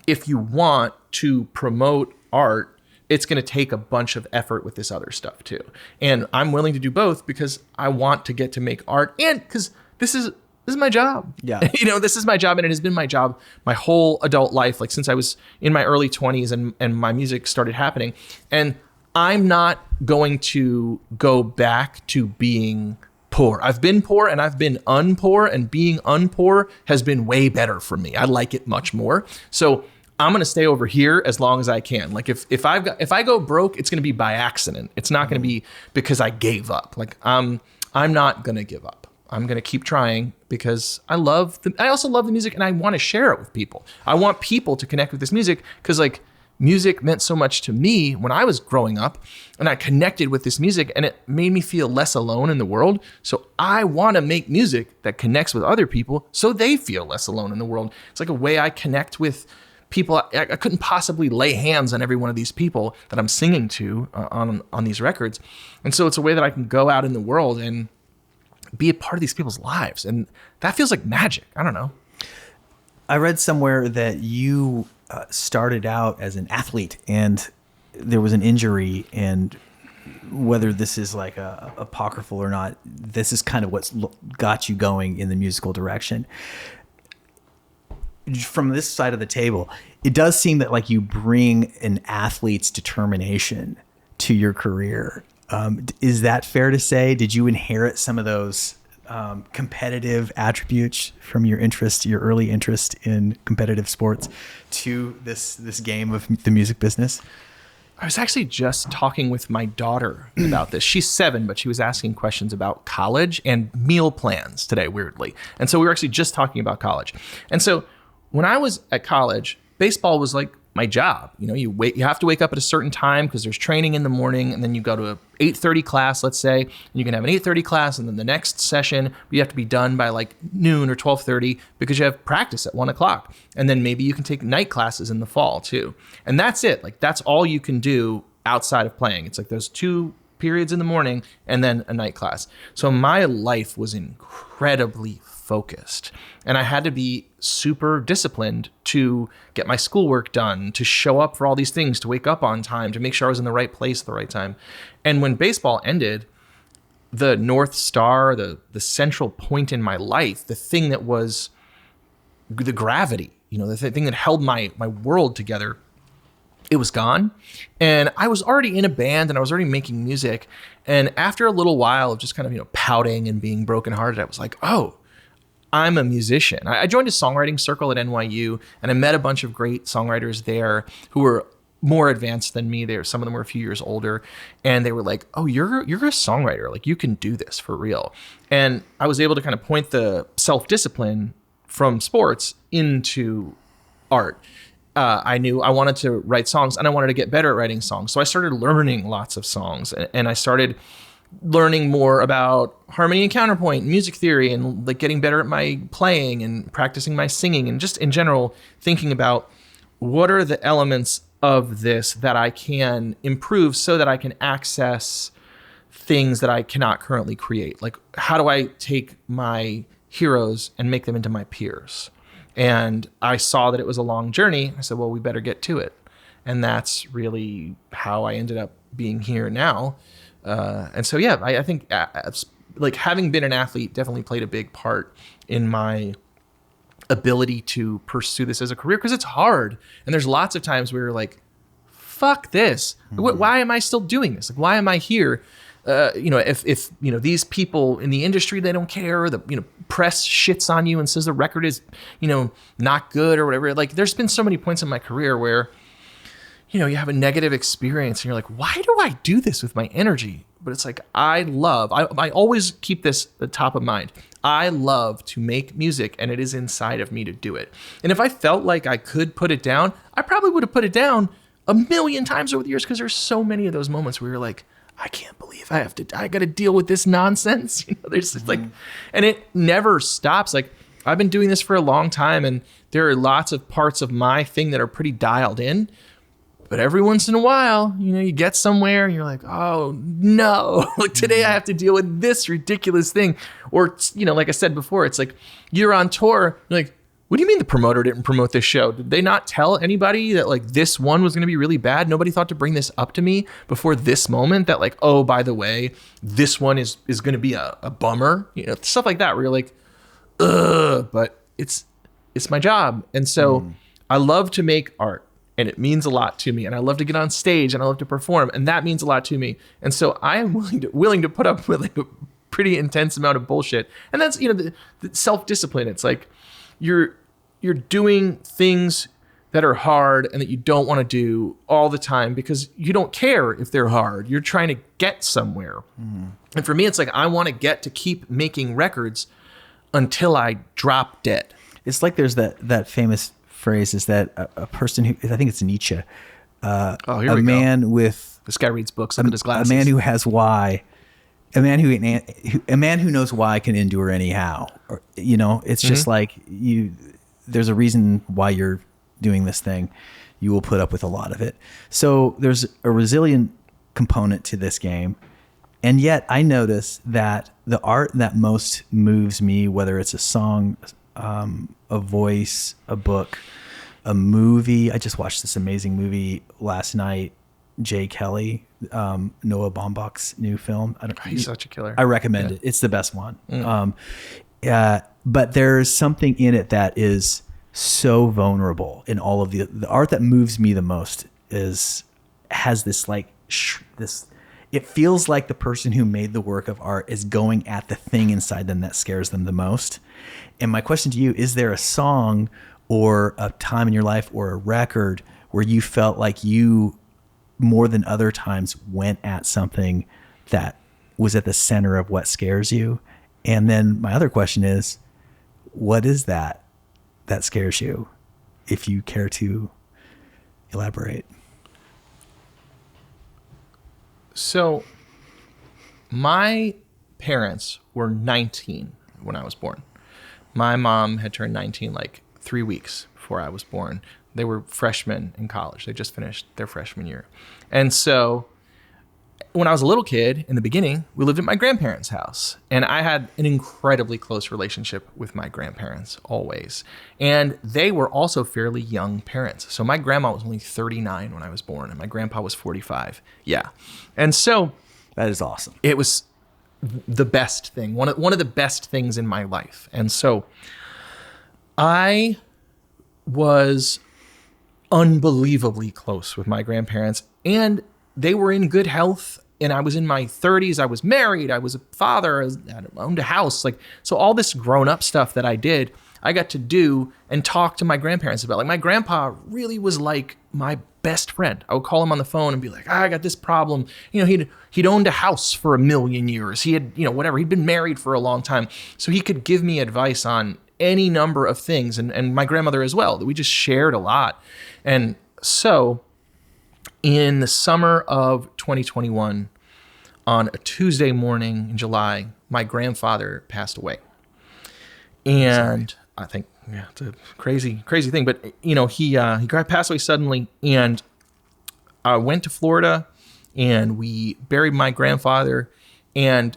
if you want to promote art, it's going to take a bunch of effort with this other stuff too. And I'm willing to do both, because I want to get to make art, and because this is my job. Yeah. This is my job, and it has been my job my whole adult life, like since I was in my early 20s and my music started happening. And I'm not going to go back to being poor. I've been poor and I've been unpoor, and being unpoor has been way better for me. I like it much more. So I'm going to stay over here as long as I can. Like if I go broke, it's going to be by accident. It's not going to be because I gave up. Like I'm not going to give up. I'm going to keep trying, because I also love the music, and I want to share it with people. I want people to connect with this music, because like music meant so much to me when I was growing up, and I connected with this music, and it made me feel less alone in the world. So I want to make music that connects with other people so they feel less alone in the world. It's like a way I connect with people, I couldn't possibly lay hands on every one of these people that I'm singing to on these records. And so it's a way that I can go out in the world and be a part of these people's lives. And that feels like magic. I don't know. I read somewhere that you started out as an athlete and there was an injury, and whether this is like apocryphal or not, this is kind of what's got you going in the musical direction. From this side of the table, it does seem that like you bring an athlete's determination to your career. Is that fair to say? Did you inherit some of those competitive attributes from your early interest in competitive sports to this game of the music business? I was actually just talking with my daughter about this. She's 7, but she was asking questions about college and meal plans today, weirdly. And so we were actually just talking about college. And so when I was at college, baseball was like my job. You know, you have to wake up at a certain time because there's training in the morning, and then you go to a 8:30 class, let's say, and you can have an 8:30 class, and then the next session you have to be done by like noon or 12:30 because you have practice at 1 o'clock. And then maybe you can take night classes in the fall too. And that's it. Like that's all you can do outside of playing. It's like those 2 periods in the morning and then a night class. So my life was incredibly focused, and I had to be super disciplined to get my schoolwork done, to show up for all these things, to wake up on time, to make sure I was in the right place at the right time. And when baseball ended, the North Star, the central point in my life, the thing that was the gravity, you know, the thing that held my world together, it was gone. And I was already in a band and I was already making music. And after a little while of just kind of, you know, pouting and being brokenhearted, I was like, oh, I'm a musician. I joined a songwriting circle at NYU, and I met a bunch of great songwriters there who were more advanced than me. Some of them were a few years older, and they were like, oh, you're a songwriter. Like you can do this for real. And I was able to kind of point the self-discipline from sports into art. I knew I wanted to write songs and I wanted to get better at writing songs. So I started learning lots of songs, and I started learning more about harmony and counterpoint, music theory, and like getting better at my playing and practicing my singing, and just in general thinking about what are the elements of this that I can improve so that I can access things that I cannot currently create. Like how do I take my heroes and make them into my peers? And I saw that it was a long journey. I said, well, we better get to it. And that's really how I ended up being here now. And so, yeah, I think like having been an athlete definitely played a big part in my ability to pursue this as a career, because it's hard. And there's lots of times where you're like, fuck this. Mm-hmm. Why am I still doing this? Like, why am I here? You know, if you know, these people in the industry, they don't care, or the, you know, press shits on you and says the record is, you know, not good or whatever. Like there's been so many points in my career where, you know, you have a negative experience and you're like, why do I do this with my energy? But it's like, I always keep this at the top of mind. I love to make music, and it is inside of me to do it. And if I felt like I could put it down, I probably would have put it down a million times over the years, because there's so many of those moments where you're like, I can't believe I got to deal with this nonsense. You know, there's like, and it never stops. Like I've been doing this for a long time, and there are lots of parts of my thing that are pretty dialed in. But every once in a while, you know, you get somewhere and you're like, oh no, like today I have to deal with this ridiculous thing. Or, you know, like I said before, it's like you're on tour, you're like, what do you mean the promoter didn't promote this show? Did they not tell anybody that like this one was going to be really bad? Nobody thought to bring this up to me before this moment, that like, oh, by the way, this one is going to be a bummer, you know, stuff like that where you're like, ugh, but it's my job. And so I love to make art. And it means a lot to me. And I love to get on stage and I love to perform. And that means a lot to me. And so I am willing to put up with like a pretty intense amount of bullshit. And that's, you know, the self-discipline. It's like you're doing things that are hard and that you don't want to do all the time because you don't care if they're hard. You're trying to get somewhere. And for me, it's like I want to get to keep making records until I drop dead. It's like there's that famous phrase is that a person who, I think it's Nietzsche, a man with, this guy reads books, look at his glasses. A man who has why, a man who knows why can endure anyhow. Or, you know, it's just like there's a reason why you're doing this thing, you will put up with a lot of it. So there's a resilient component to this game. And yet I notice that the art that most moves me, whether it's a song, a voice, a book, a movie. I just watched this amazing movie last night, Jay Kelly, Noah Baumbach's new film. He's such a killer. I recommend it. It's the best one. But there's something in it that is so vulnerable in all of the art that moves me the most has this like this. It feels like the person who made the work of art is going at the thing inside them that scares them the most. And my question to you, is there a song or a time in your life or a record where you felt like you, more than other times, went at something that was at the center of what scares you? And then my other question is, what is that scares you, if you care to elaborate? So my parents were 19 when I was born. My mom had turned 19 like 3 weeks before I was born. They were freshmen in college. They just finished their freshman year. And so when I was a little kid, in the beginning, we lived at my grandparents' house. And I had an incredibly close relationship with my grandparents, always. And they were also fairly young parents. So my grandma was only 39 when I was born, and my grandpa was 45. Yeah. And so that is awesome. It was the best thing, one of the best things in my life. And so I was unbelievably close with my grandparents, and they were in good health, and I was in my 30s. I was married. I was a father. I owned a house. So all this grown-up stuff that I did, I got to do and talk to my grandparents about. Like, my grandpa really was like my best friend. I would call him on the phone and be like, I got this problem. He'd owned a house for 1,000,000 years. He had, whatever. He'd been married for a long time. So he could give me advice on any number of things. And my grandmother as well. We just shared a lot. And so in the summer of 2021, on a Tuesday morning in July, my grandfather passed away. And I think, it's a crazy thing. But, he passed away suddenly. And I went to Florida and we buried my grandfather. And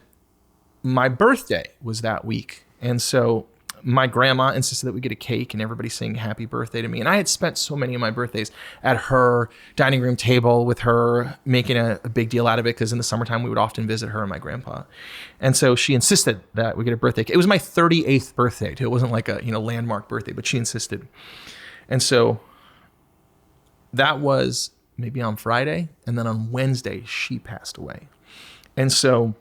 my birthday was that week. And so my grandma insisted that we get a cake and everybody sing happy birthday to me. And I had spent so many of my birthdays at her dining room table with her, making a big deal out of it, because in the summertime we would often visit her and my grandpa. And so she insisted that we get a birthday cake. It was my 38th birthday too. It wasn't like a landmark birthday, but she insisted. And so that was maybe on Friday, and then on Wednesday she passed away. And so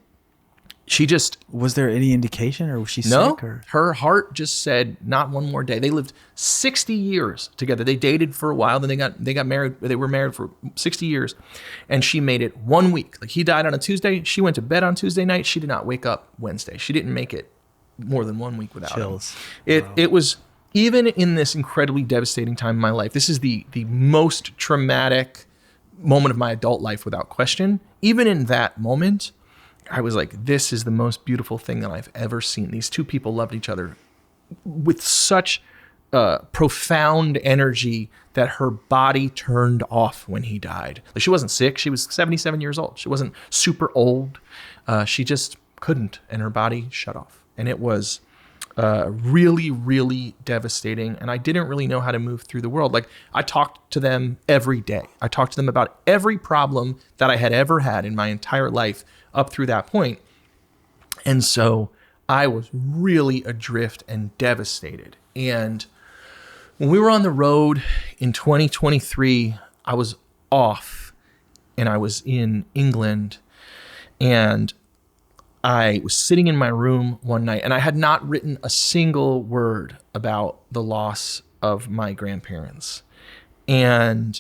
she just... Was there any indication, or was she sick? No, her heart just said, not one more day. They lived 60 years together. They dated for a while, then they got married. They were married for 60 years, and she made it 1 week. Like, he died on a Tuesday. She went to bed on Tuesday night. She did not wake up Wednesday. She didn't make it more than 1 week without Chills. him. It was, even in this incredibly devastating time in my life, this is the most traumatic moment of my adult life without question. Even in that moment, I was like, this is the most beautiful thing that I've ever seen. These two people loved each other with such profound energy that her body turned off when he died. Like, she wasn't sick. She was 77 years old. She wasn't super old. She just couldn't, and her body shut off. And it was really, really devastating. And I didn't really know how to move through the world. Like, I talked to them every day. I talked to them about every problem that I had ever had in my entire life up through that point. And so I was really adrift and devastated. And when we were on the road in 2023, I was off and I was in England, and I was sitting in my room one night, and I had not written a single word about the loss of my grandparents. And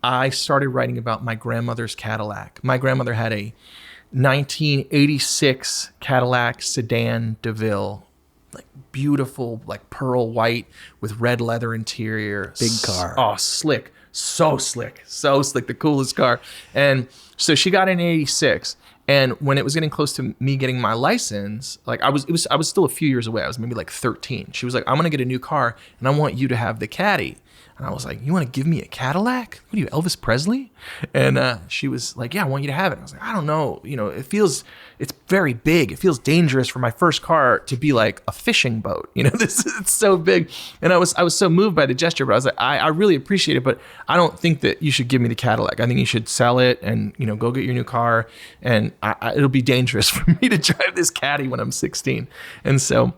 I started writing about my grandmother's Cadillac. My grandmother had a 1986 Cadillac sedan DeVille, like beautiful, like pearl white with red leather interior. Big car. Oh, slick. So slick. So slick. The coolest car. And so she got in 86. And when it was getting close to me getting my license, like I was still a few years away. I was maybe like 13. She was like, I'm going to get a new car and I want you to have the Caddy. And I was like, you want to give me a Cadillac? What are you, Elvis Presley? And she was like, yeah, I want you to have it. I was like, I don't know. It's very big. It feels dangerous for my first car to be like a fishing boat. It's so big. And I was so moved by the gesture, but I was like, I really appreciate it, but I don't think that you should give me the Cadillac. I think you should sell it and, go get your new car. And it'll be dangerous for me to drive this Caddy when I'm 16. And so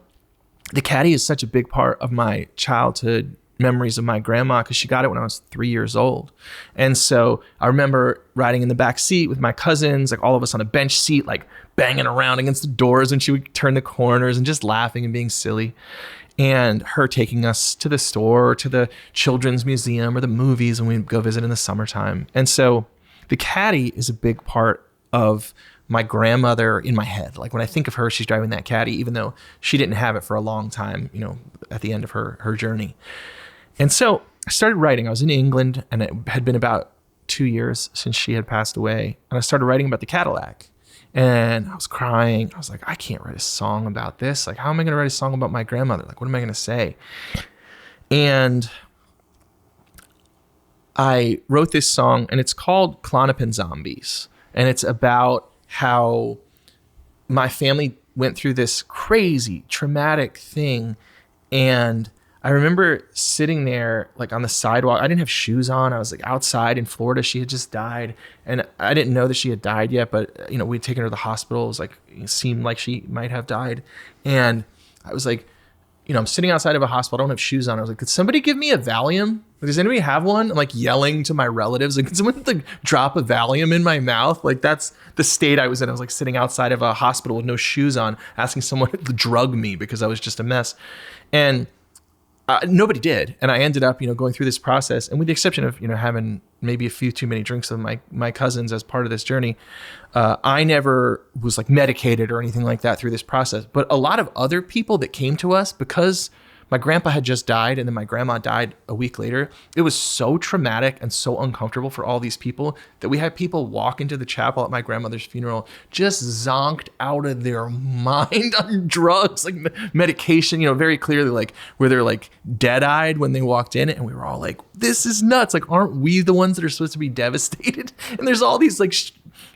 the Caddy is such a big part of my childhood memories of my grandma, because she got it when I was 3 years old. And so I remember riding in the back seat with my cousins, like all of us on a bench seat, like banging around against the doors, and she would turn the corners and just laughing and being silly. And her taking us to the store or to the children's museum or the movies when we'd go visit in the summertime. And so the Caddy is a big part of my grandmother in my head. Like when I think of her, she's driving that Caddy, even though she didn't have it for a long time, at the end of her journey. And so I started writing. I was in England, and it had been about 2 years since she had passed away. And I started writing about the Cadillac. And I was crying. I was like, I can't write a song about this. Like, how am I going to write a song about my grandmother? Like, what am I going to say? And I wrote this song, and it's called Klonopin Zombies. And it's about how my family went through this crazy, traumatic thing. And I remember sitting there like on the sidewalk. I didn't have shoes on. I was like outside in Florida. She had just died. And I didn't know that she had died yet, but we'd taken her to the hospital. It was like, it seemed like she might have died. And I was like, I'm sitting outside of a hospital. I don't have shoes on. I was like, could somebody give me a Valium? Like, does anybody have one? I'm like yelling to my relatives. Like, could someone like drop a Valium in my mouth? Like, that's the state I was in. I was like sitting outside of a hospital with no shoes on, asking someone to drug me because I was just a mess. And nobody did. And I ended up, going through this process. And with the exception of, having maybe a few too many drinks with my cousins as part of this journey, I never was like medicated or anything like that through this process. But a lot of other people that came to us, because my grandpa had just died and then my grandma died a week later, it was so traumatic and so uncomfortable for all these people that we had people walk into the chapel at my grandmother's funeral just zonked out of their mind on drugs, like medication, very clearly, like where they're like dead-eyed when they walked in. And we were all like, this is nuts. Like, aren't we the ones that are supposed to be devastated? And there's all these like,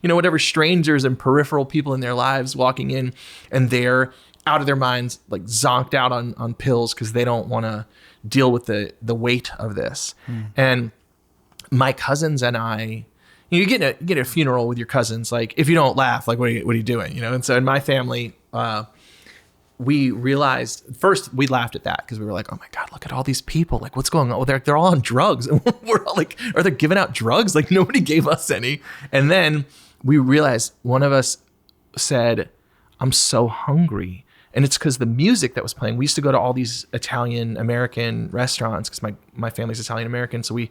whatever strangers and peripheral people in their lives walking in, and they're out of their minds, like zonked out on pills because they don't want to deal with the weight of this. And my cousins and I, you get a funeral with your cousins. Like, if you don't laugh, like what are you doing? And so in my family, we realized first we laughed at that because we were like, oh my God, look at all these people. Like, what's going on? Well, they're all on drugs. And we're all like, are they giving out drugs? Like, nobody gave us any. And then we realized one of us said, I'm so hungry. And it's because the music that was playing, we used to go to all these Italian American restaurants because my family's Italian American. So we,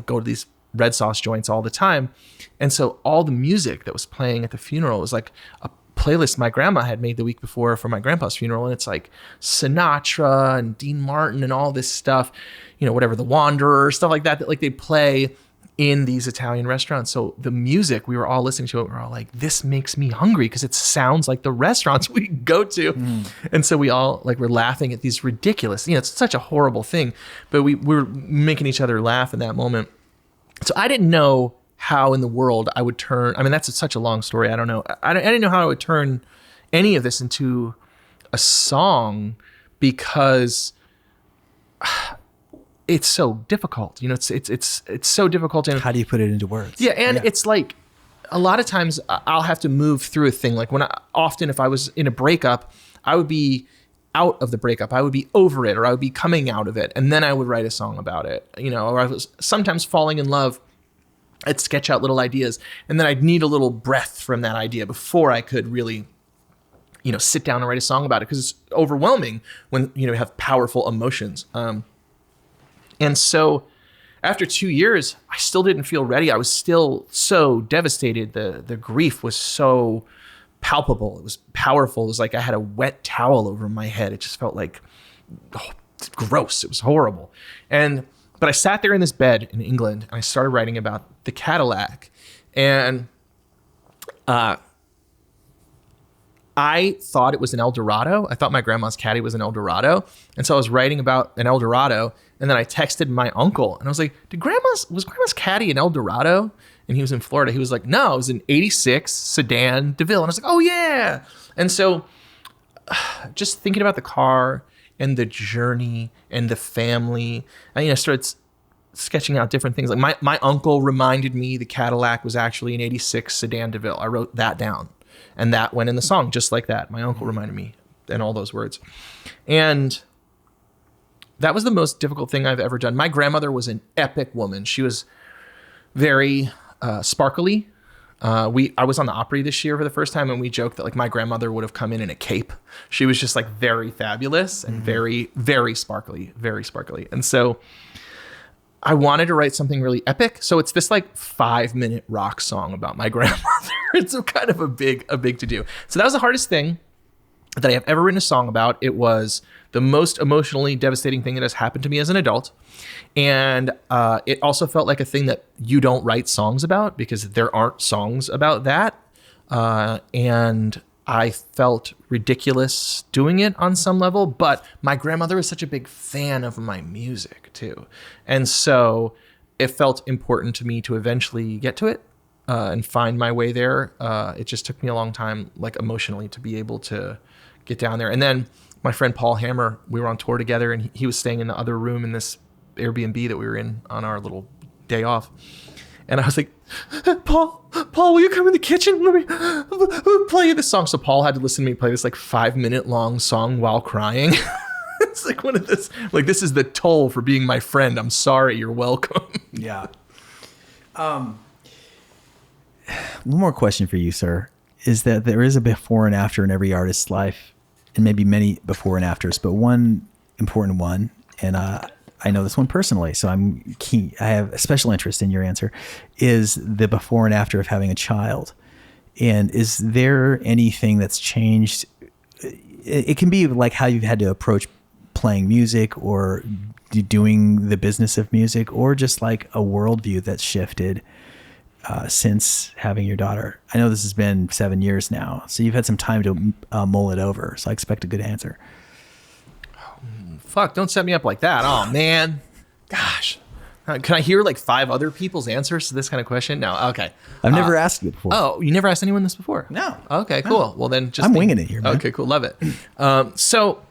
go to these red sauce joints all the time. And so all the music that was playing at the funeral was like a playlist my grandma had made the week before for my grandpa's funeral. And it's like Sinatra and Dean Martin and all this stuff, whatever, The Wanderer, stuff like that like they play in these Italian restaurants. So the music, we were all listening to it. We were all like, this makes me hungry because it sounds like the restaurants we go to. And so we all like were laughing at these ridiculous, it's such a horrible thing, but we were making each other laugh in that moment. So I didn't know how in the world I would turn, that's such a long story. I don't know. I didn't know how I would turn any of this into a song because it's so difficult. It's so difficult. And how do you put it into words? Yeah. And it's like, a lot of times I'll have to move through a thing. Like if I was in a breakup, I would be out of the breakup. I would be over it, or I would be coming out of it. And then I would write a song about it, or I was sometimes falling in love. I'd sketch out little ideas, and then I'd need a little breath from that idea before I could really, sit down and write a song about it. Cause it's overwhelming when, you have powerful emotions. And so after 2 years, I still didn't feel ready. I was still so devastated. The grief was so palpable. It was powerful. It was like I had a wet towel over my head. It just felt like gross. It was horrible. But I sat there in this bed in England and I started writing about the Cadillac. And I thought it was an Eldorado. I thought my grandma's Caddy was an Eldorado. And so I was writing about an Eldorado. And then I texted my uncle and I was like, was grandma's caddy in El Dorado? And he was in Florida. He was like, no, it was an 86 sedan DeVille. And I was like, oh yeah. And so just thinking about the car and the journey and the family, I started sketching out different things. Like my uncle reminded me the Cadillac was actually an 86 sedan DeVille. I wrote that down and that went in the song just like that. My uncle reminded me and all those words. And that was the most difficult thing I've ever done. My grandmother was an epic woman. She was very sparkly. I was on the Opry this year for the first time, and we joked that like my grandmother would have come in a cape. She was just like very fabulous and very, very sparkly, very sparkly. And so I wanted to write something really epic. So it's this like 5-minute rock song about my grandmother. It's kind of a big to do. So that was the hardest thing that I have ever written a song about. It was the most emotionally devastating thing that has happened to me as an adult. And it also felt like a thing that you don't write songs about because there aren't songs about that. And I felt ridiculous doing it on some level, but my grandmother was such a big fan of my music too. And so it felt important to me to eventually get to it and find my way there. It just took me a long time, like emotionally, to be able to get down there. And then my friend Paul Hammer, we were on tour together, and he was staying in the other room in this Airbnb that we were in on our little day off. And I was like, Paul, will you come in the kitchen? Let me play you this song. So Paul had to listen to me play this like 5-minute long song while crying. It's like one of this, like, this is the toll for being my friend. I'm sorry. You're welcome. Yeah. One more question for you, sir, is that there is a before and after in every artist's life, and maybe many before and afters, but one important one, and I know this one personally, so I'm keen. I have a special interest in your answer, is the before and after of having a child. And is there anything that's changed? It can be like how you've had to approach playing music or doing the business of music, or just like a worldview that's shifted since having your daughter. I know this has been 7 years now, so you've had some time to mull it over. So I expect a good answer. Fuck, don't set me up like that. Oh, man. Gosh. Can I hear like 5 other people's answers to this kind of question? No. Okay. I've never asked you before. Oh, you never asked anyone this before? No. Okay, cool. No. Well, then just... I'm winging it here, man. Okay, cool. Love it. So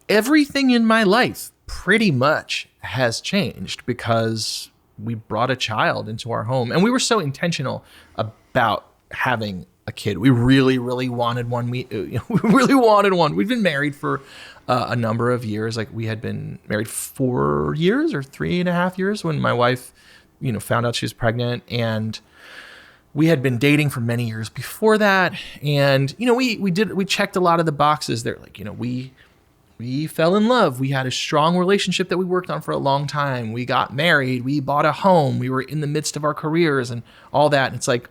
everything in my life pretty much has changed because we brought a child into our home, and we were so intentional about having a kid. We really, really wanted one. We really wanted one. We've been married for a number of years. Like, we had been married 4 years or 3.5 years when my wife, found out she was pregnant, and we had been dating for many years before that. And, we checked a lot of the boxes there. Like, we fell in love. We had a strong relationship that we worked on for a long time. We got married. We bought a home. We were in the midst of our careers and all that. And it's like,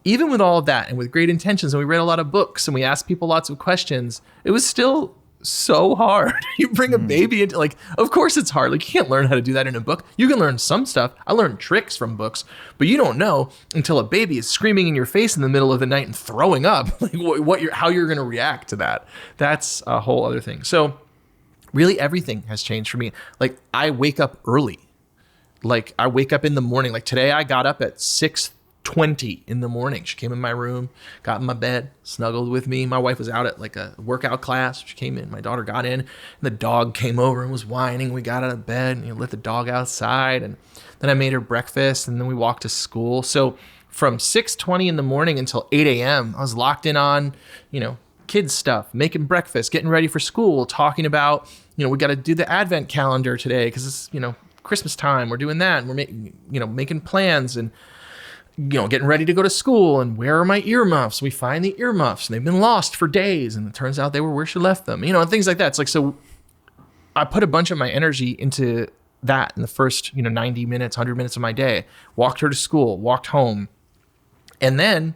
even with all of that and with great intentions, and we read a lot of books and we asked people lots of questions, it was still so hard. You bring a baby into, like, of course it's hard. Like, you can't learn how to do that in a book. You can learn some stuff. I learned tricks from books, but you don't know until a baby is screaming in your face in the middle of the night and throwing up, like how you're going to react to that. That's a whole other thing. So really everything has changed for me. Like, I wake up early. Like, I wake up in the morning. Like, today I got up at 6:20 in the morning. She came in my room, got in my bed, snuggled with me. My wife was out at like a workout class. She came in, my daughter got in, and the dog came over and was whining. We got out of bed and let the dog outside, and then I made her breakfast, and then we walked to school. So from 6:20 in the morning until 8 a.m., I was locked in on, kids stuff, making breakfast, getting ready for school, talking about, we got to do the advent calendar today because it's, Christmas time. We're doing that, and we're making plans, and getting ready to go to school, and where are my earmuffs? We find the earmuffs, and they've been lost for days, and it turns out they were where she left them, and things like that. It's like, so I put a bunch of my energy into that in the first, 90 minutes, 100 minutes of my day, walked her to school, walked home, and then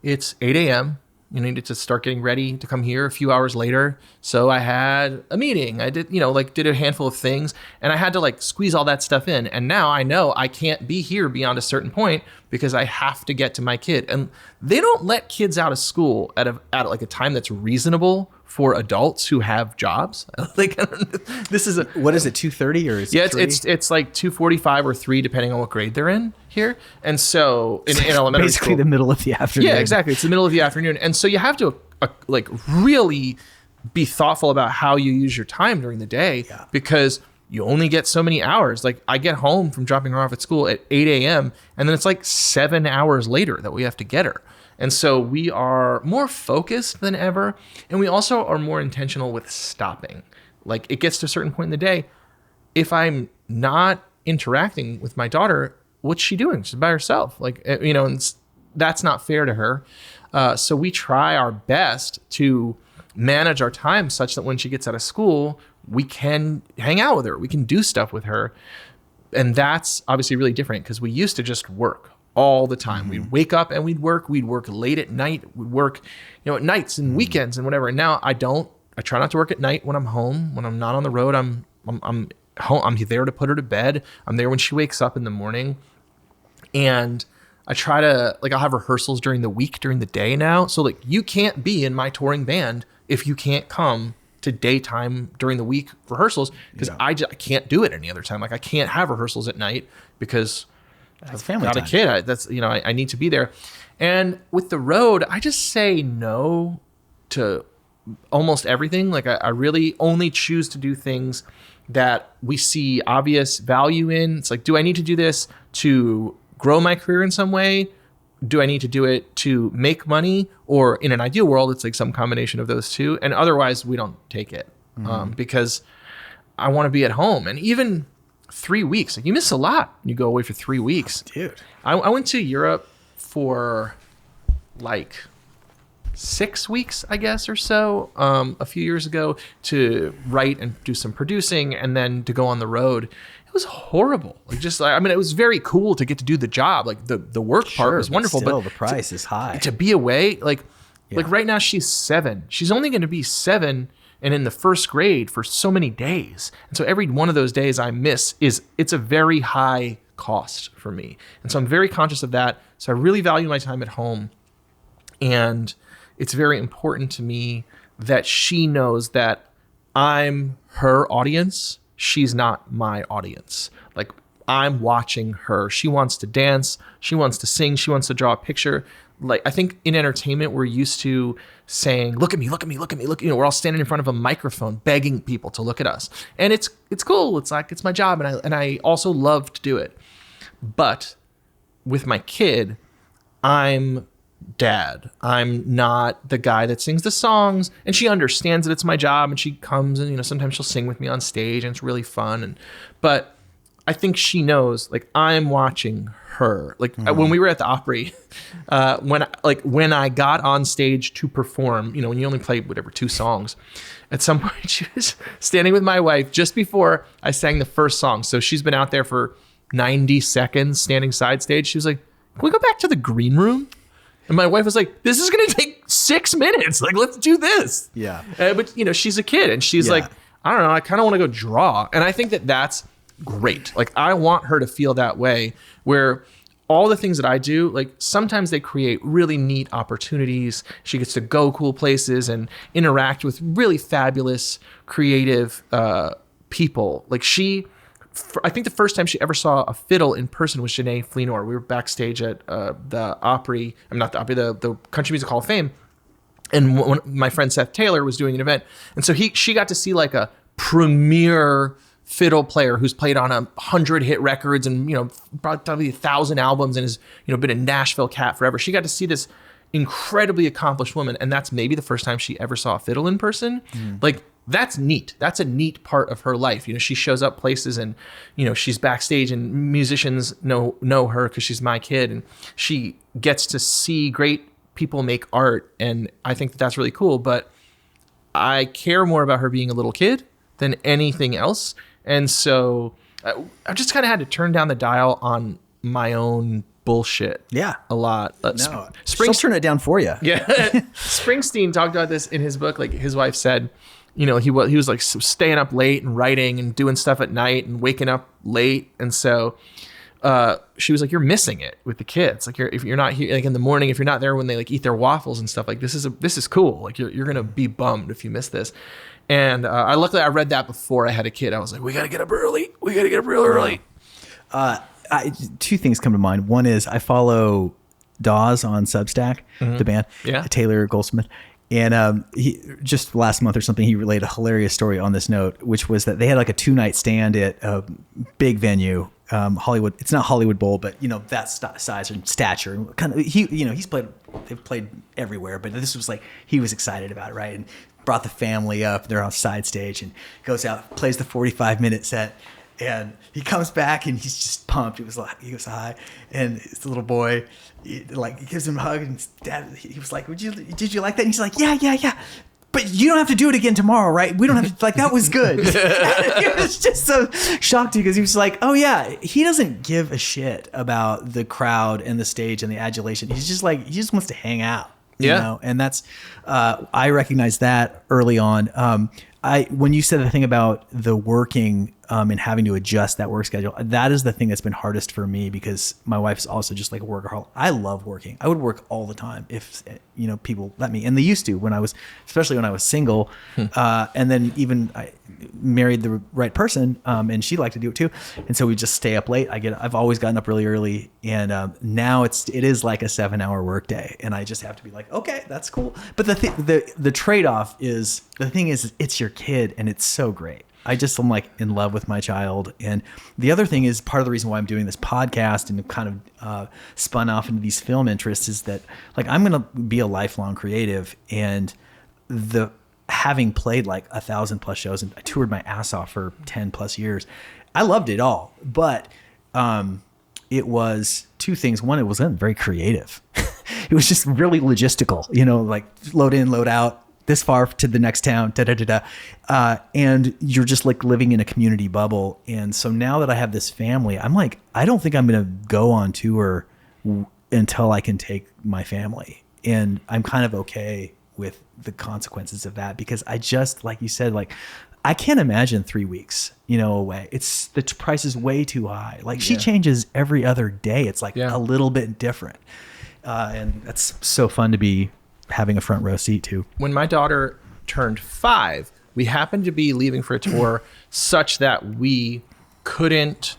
it's 8 a.m., needed to start getting ready to come here a few hours later. So I had a meeting. I did, did a handful of things, and I had to squeeze all that stuff in. And now I know I can't be here beyond a certain point because I have to get to my kid. And they don't let kids out of school at a time that's reasonable for adults who have jobs. Like, this is what is it, 2:30 or is it 3? It's like 2:45 or 3, depending on what grade they're in here. And so in elementary basically school, the middle of the afternoon. yeah, exactly. It's the middle of the afternoon. And so you have to like really be thoughtful about how you use your time during the day, because you only get so many hours. Like, I get home from dropping her off at school at 8 a.m. and then it's like 7 hours later that we have to get her. And so we are more focused than ever. And we also are more intentional with stopping. Like, it gets to a certain point in the day, if I'm not interacting with my daughter, what's she doing? She's by herself. Like, you know, and that's not fair to her. So we try our best to manage our time such that when she gets out of school, we can hang out with her. We can do stuff with her. And that's obviously really different, because we used to just work all the time. We'd wake up and we'd work late at night. We'd work, you know, at nights and weekends and whatever. And now I try not to work at night when I'm home. When I'm not on the road, I'm home. I'm there to put her to bed. I'm there when she wakes up in the morning. And I try to, like, I'll have rehearsals during the week, during the day now. So, like, you can't be in my touring band if you can't come to daytime during the week rehearsals, because I can't do it any other time. Like, I can't have rehearsals at night because That's family not time. a kid. That's, you know, I need to be there. And with the road, I just say no to almost everything. Like, I really only choose to do things that we see obvious value in. It's like, do I need to do this to grow my career in some way? Do I need to do it to make money? Or in an ideal world, it's like some combination of those two. And otherwise, we don't take it because I want to be at home. And even 3 weeks, like, you miss a lot when you go away for 3 weeks. Oh, dude. I went to Europe for like 6 weeks, I guess, or so, a few years ago, to write and do some producing, and then to go on the road. It was horrible. Like, just, I mean, it was very cool to get to do the job. Like, the work part was wonderful, still, but the price is high. To be away, like right now she's 7. She's only going to be 7 and in the first grade for so many days. And so every one of those days I miss it's a very high cost for me. And so I'm very conscious of that. So I really value my time at home. And it's very important to me that she knows that I'm her audience. She's not my audience. Like, I'm watching her. She wants to dance. She wants to sing. She wants to draw a picture. Like, I think in entertainment, we're used to saying, look at me, look at me, look at me, look. You know, we're all standing in front of a microphone begging people to look at us. And it's cool. It's like, it's my job. And I also love to do it. But with my kid, I'm dad. I'm not the guy that sings the songs, and she understands that it's my job, and she comes and, you know, sometimes she'll sing with me on stage, and it's really fun. But I think she knows, like, I'm watching her. Like, when we were at the Opry, when I got on stage to perform, you know, when you only play whatever 2 songs, at some point she was standing with my wife just before I sang the first song. So she's been out there for 90 seconds standing side stage. She was like, can we go back to the green room? And my wife was like, this is going to take 6 minutes. Like, let's do this. Yeah. But, you know, she's a kid, and she's like, I don't know, I kind of want to go draw. And I think that that's great. Like, I want her to feel that way, where all the things that I do, like, sometimes they create really neat opportunities. She gets to go cool places and interact with really fabulous, creative people. Like, I think the first time she ever saw a fiddle in person was Janae Fleenor. We were backstage at the Opry, not the Opry, the Country Music Hall of Fame. And my friend Seth Taylor was doing an event. And so she got to see, like, a premier fiddle player who's played on 100 hit records and, you know, probably 1,000 albums, and has, you know, been a Nashville cat forever. She got to see this incredibly accomplished woman. And that's maybe the first time she ever saw a fiddle in person. Like, that's neat. That's a neat part of her life. You know, she shows up places and, you know, she's backstage and musicians know her because she's my kid, and she gets to see great people make art. And I think that that's really cool, but I care more about her being a little kid than anything else. And so I just kind of had to turn down the dial on my own bullshit. Yeah. A lot. No. She'll turn it down for you. Yeah. Springsteen talked about this in his book. Like, his wife said, you know, he was like staying up late and writing and doing stuff at night and waking up late. And so she was like, you're missing it with the kids. Like if you're not here, like in the morning, if you're not there when they like eat their waffles and stuff, like this is cool. Like you're going to be bummed if you miss this. And luckily I read that before I had a kid. I was like, we got to get up early. We got to get up real early. Two things come to mind. One is I follow Dawes on Substack, the band, Taylor Goldsmith. And he just last month or something, he relayed a hilarious story on this note, which was that they had like a 2-night stand at a big venue, Hollywood. It's not Hollywood Bowl, but that size and stature. Kind of they've played everywhere, but this was like he was excited about it, right? And brought the family up. They're on side stage and goes out, plays the 45-minute set. And he comes back and he's just pumped. He goes hi, and it's a little boy, he gives him a hug, and his dad, he was like, did you like that? And he's like, yeah. But you don't have to do it again tomorrow, right? We don't have to, like, that was good. He was just so shocked because he was like, oh yeah, he doesn't give a shit about the crowd and the stage and the adulation. He's just like, he just wants to hang out, you know? And that's, I recognized that early on. When you said the thing about the working and having to adjust that work schedule, that is the thing that's been hardest for me because my wife's also just like a workaholic. I love working. I would work all the time if people let me, and they used to especially when I was single, and then even I married the right person, and she liked to do it too, and so we just stay up late. I've always gotten up really early, and now it is like a 7-hour workday, and I just have to be like, okay, that's cool. But the trade-off is, the thing is, it's your kid, and it's so great. I'm like in love with my child. And the other thing is, part of the reason why I'm doing this podcast and kind of spun off into these film interests is that, like, I'm going to be a lifelong creative, and having played like 1,000+ shows, and I toured my ass off for 10+ years. I loved it all, but it was two things. One, it wasn't very creative. It was just really logistical, like load in, load out, this far to the next town, and you're just like living in a community bubble. And so now that I have this family, I'm like, I don't think I'm going to go on tour until I can take my family. And I'm kind of okay with the consequences of that, because I just, like you said, like, I can't imagine 3 weeks, away. The price is way too high. Like, she changes every other day. It's like a little bit different. And that's so fun to be having a front row seat to. When my daughter turned 5, we happened to be leaving for a tour such that we couldn't,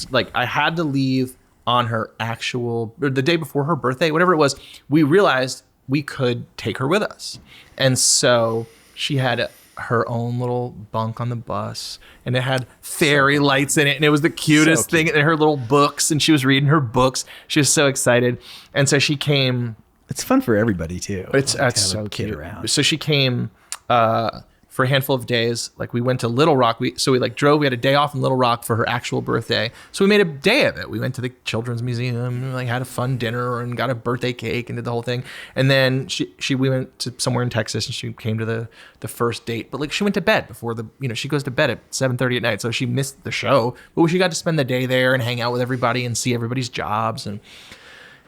like, I had to leave on her or the day before her birthday, whatever it was. We realized we could take her with us. And so she had her own little bunk on the bus, and it had fairy lights in it, and it was the cutest thing, and her little books, and she was reading her books. She was so excited. And so she came. It's fun for everybody too. It's so cute. Around. So she came for a handful of days. Like, we went to Little Rock. We drove. We had a day off in Little Rock for her actual birthday. So we made a day of it. We went to the Children's Museum, like, had a fun dinner and got a birthday cake and did the whole thing. And then we went to somewhere in Texas, and she came to the first date. But, like, she went to bed before she goes to bed at 7:30 at night. So she missed the show, but she got to spend the day there and hang out with everybody and see everybody's jobs. And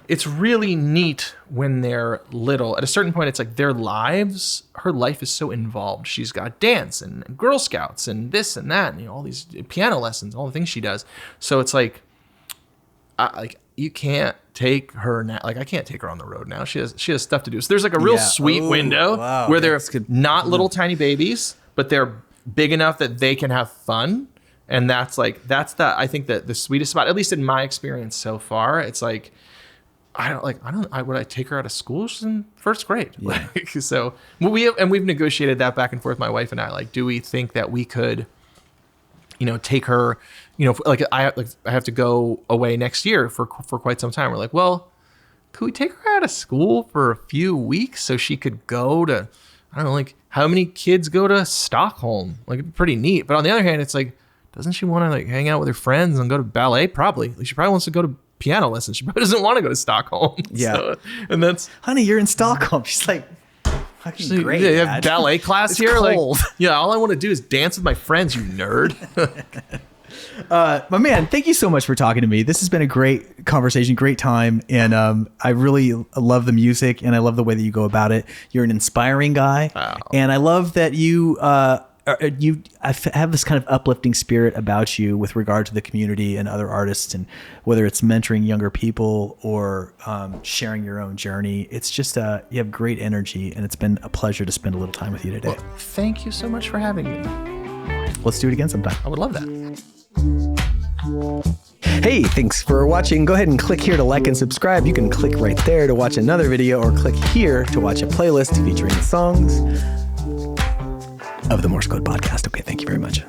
it's really neat when they're little. At a certain point, it's like her life is so involved. She's got dance and Girl Scouts and this and that, and all these piano lessons, all the things she does. So it's like, you can't take her now. Like, I can't take her on the road now. She has stuff to do. So there's like a real sweet window where they're not little tiny babies, but they're big enough that they can have fun. And I think that the sweetest spot, at least in my experience so far. It's like, would I take her out of school? She's in first grade. Yeah. So we've negotiated that back and forth, my wife and I. Like, do we think that we could, take her, I have to go away next year for quite some time. We're like, well, could we take her out of school for a few weeks so she could go to, I don't know, like, how many kids go to Stockholm? Like, it'd be pretty neat. But on the other hand, it's like, doesn't she want to, like, hang out with her friends and go to ballet? Probably. Like, she probably wants to go to piano lessons. She probably doesn't want to go to Stockholm. Yeah. So, and that's, honey, you're in Stockholm. She's like, fucking great. Yeah, you have ballet class here. Cold. Like, yeah, all I want to do is dance with my friends, you nerd. My man, thank you so much for talking to me. This has been a great conversation, great time. And I really love the music, and I love the way that you go about it. You're an inspiring guy. Wow. And I love that you have this kind of uplifting spirit about you with regard to the community and other artists, and whether it's mentoring younger people or sharing your own journey. It's just you have great energy, and it's been a pleasure to spend a little time with you today. Well, thank you so much for having me. Let's do it again sometime. I would love that. Hey, thanks for watching. Go ahead and click here to like and subscribe. You can click right there to watch another video, or click here to watch a playlist featuring songs of the Morse Code Podcast. Okay, thank you very much.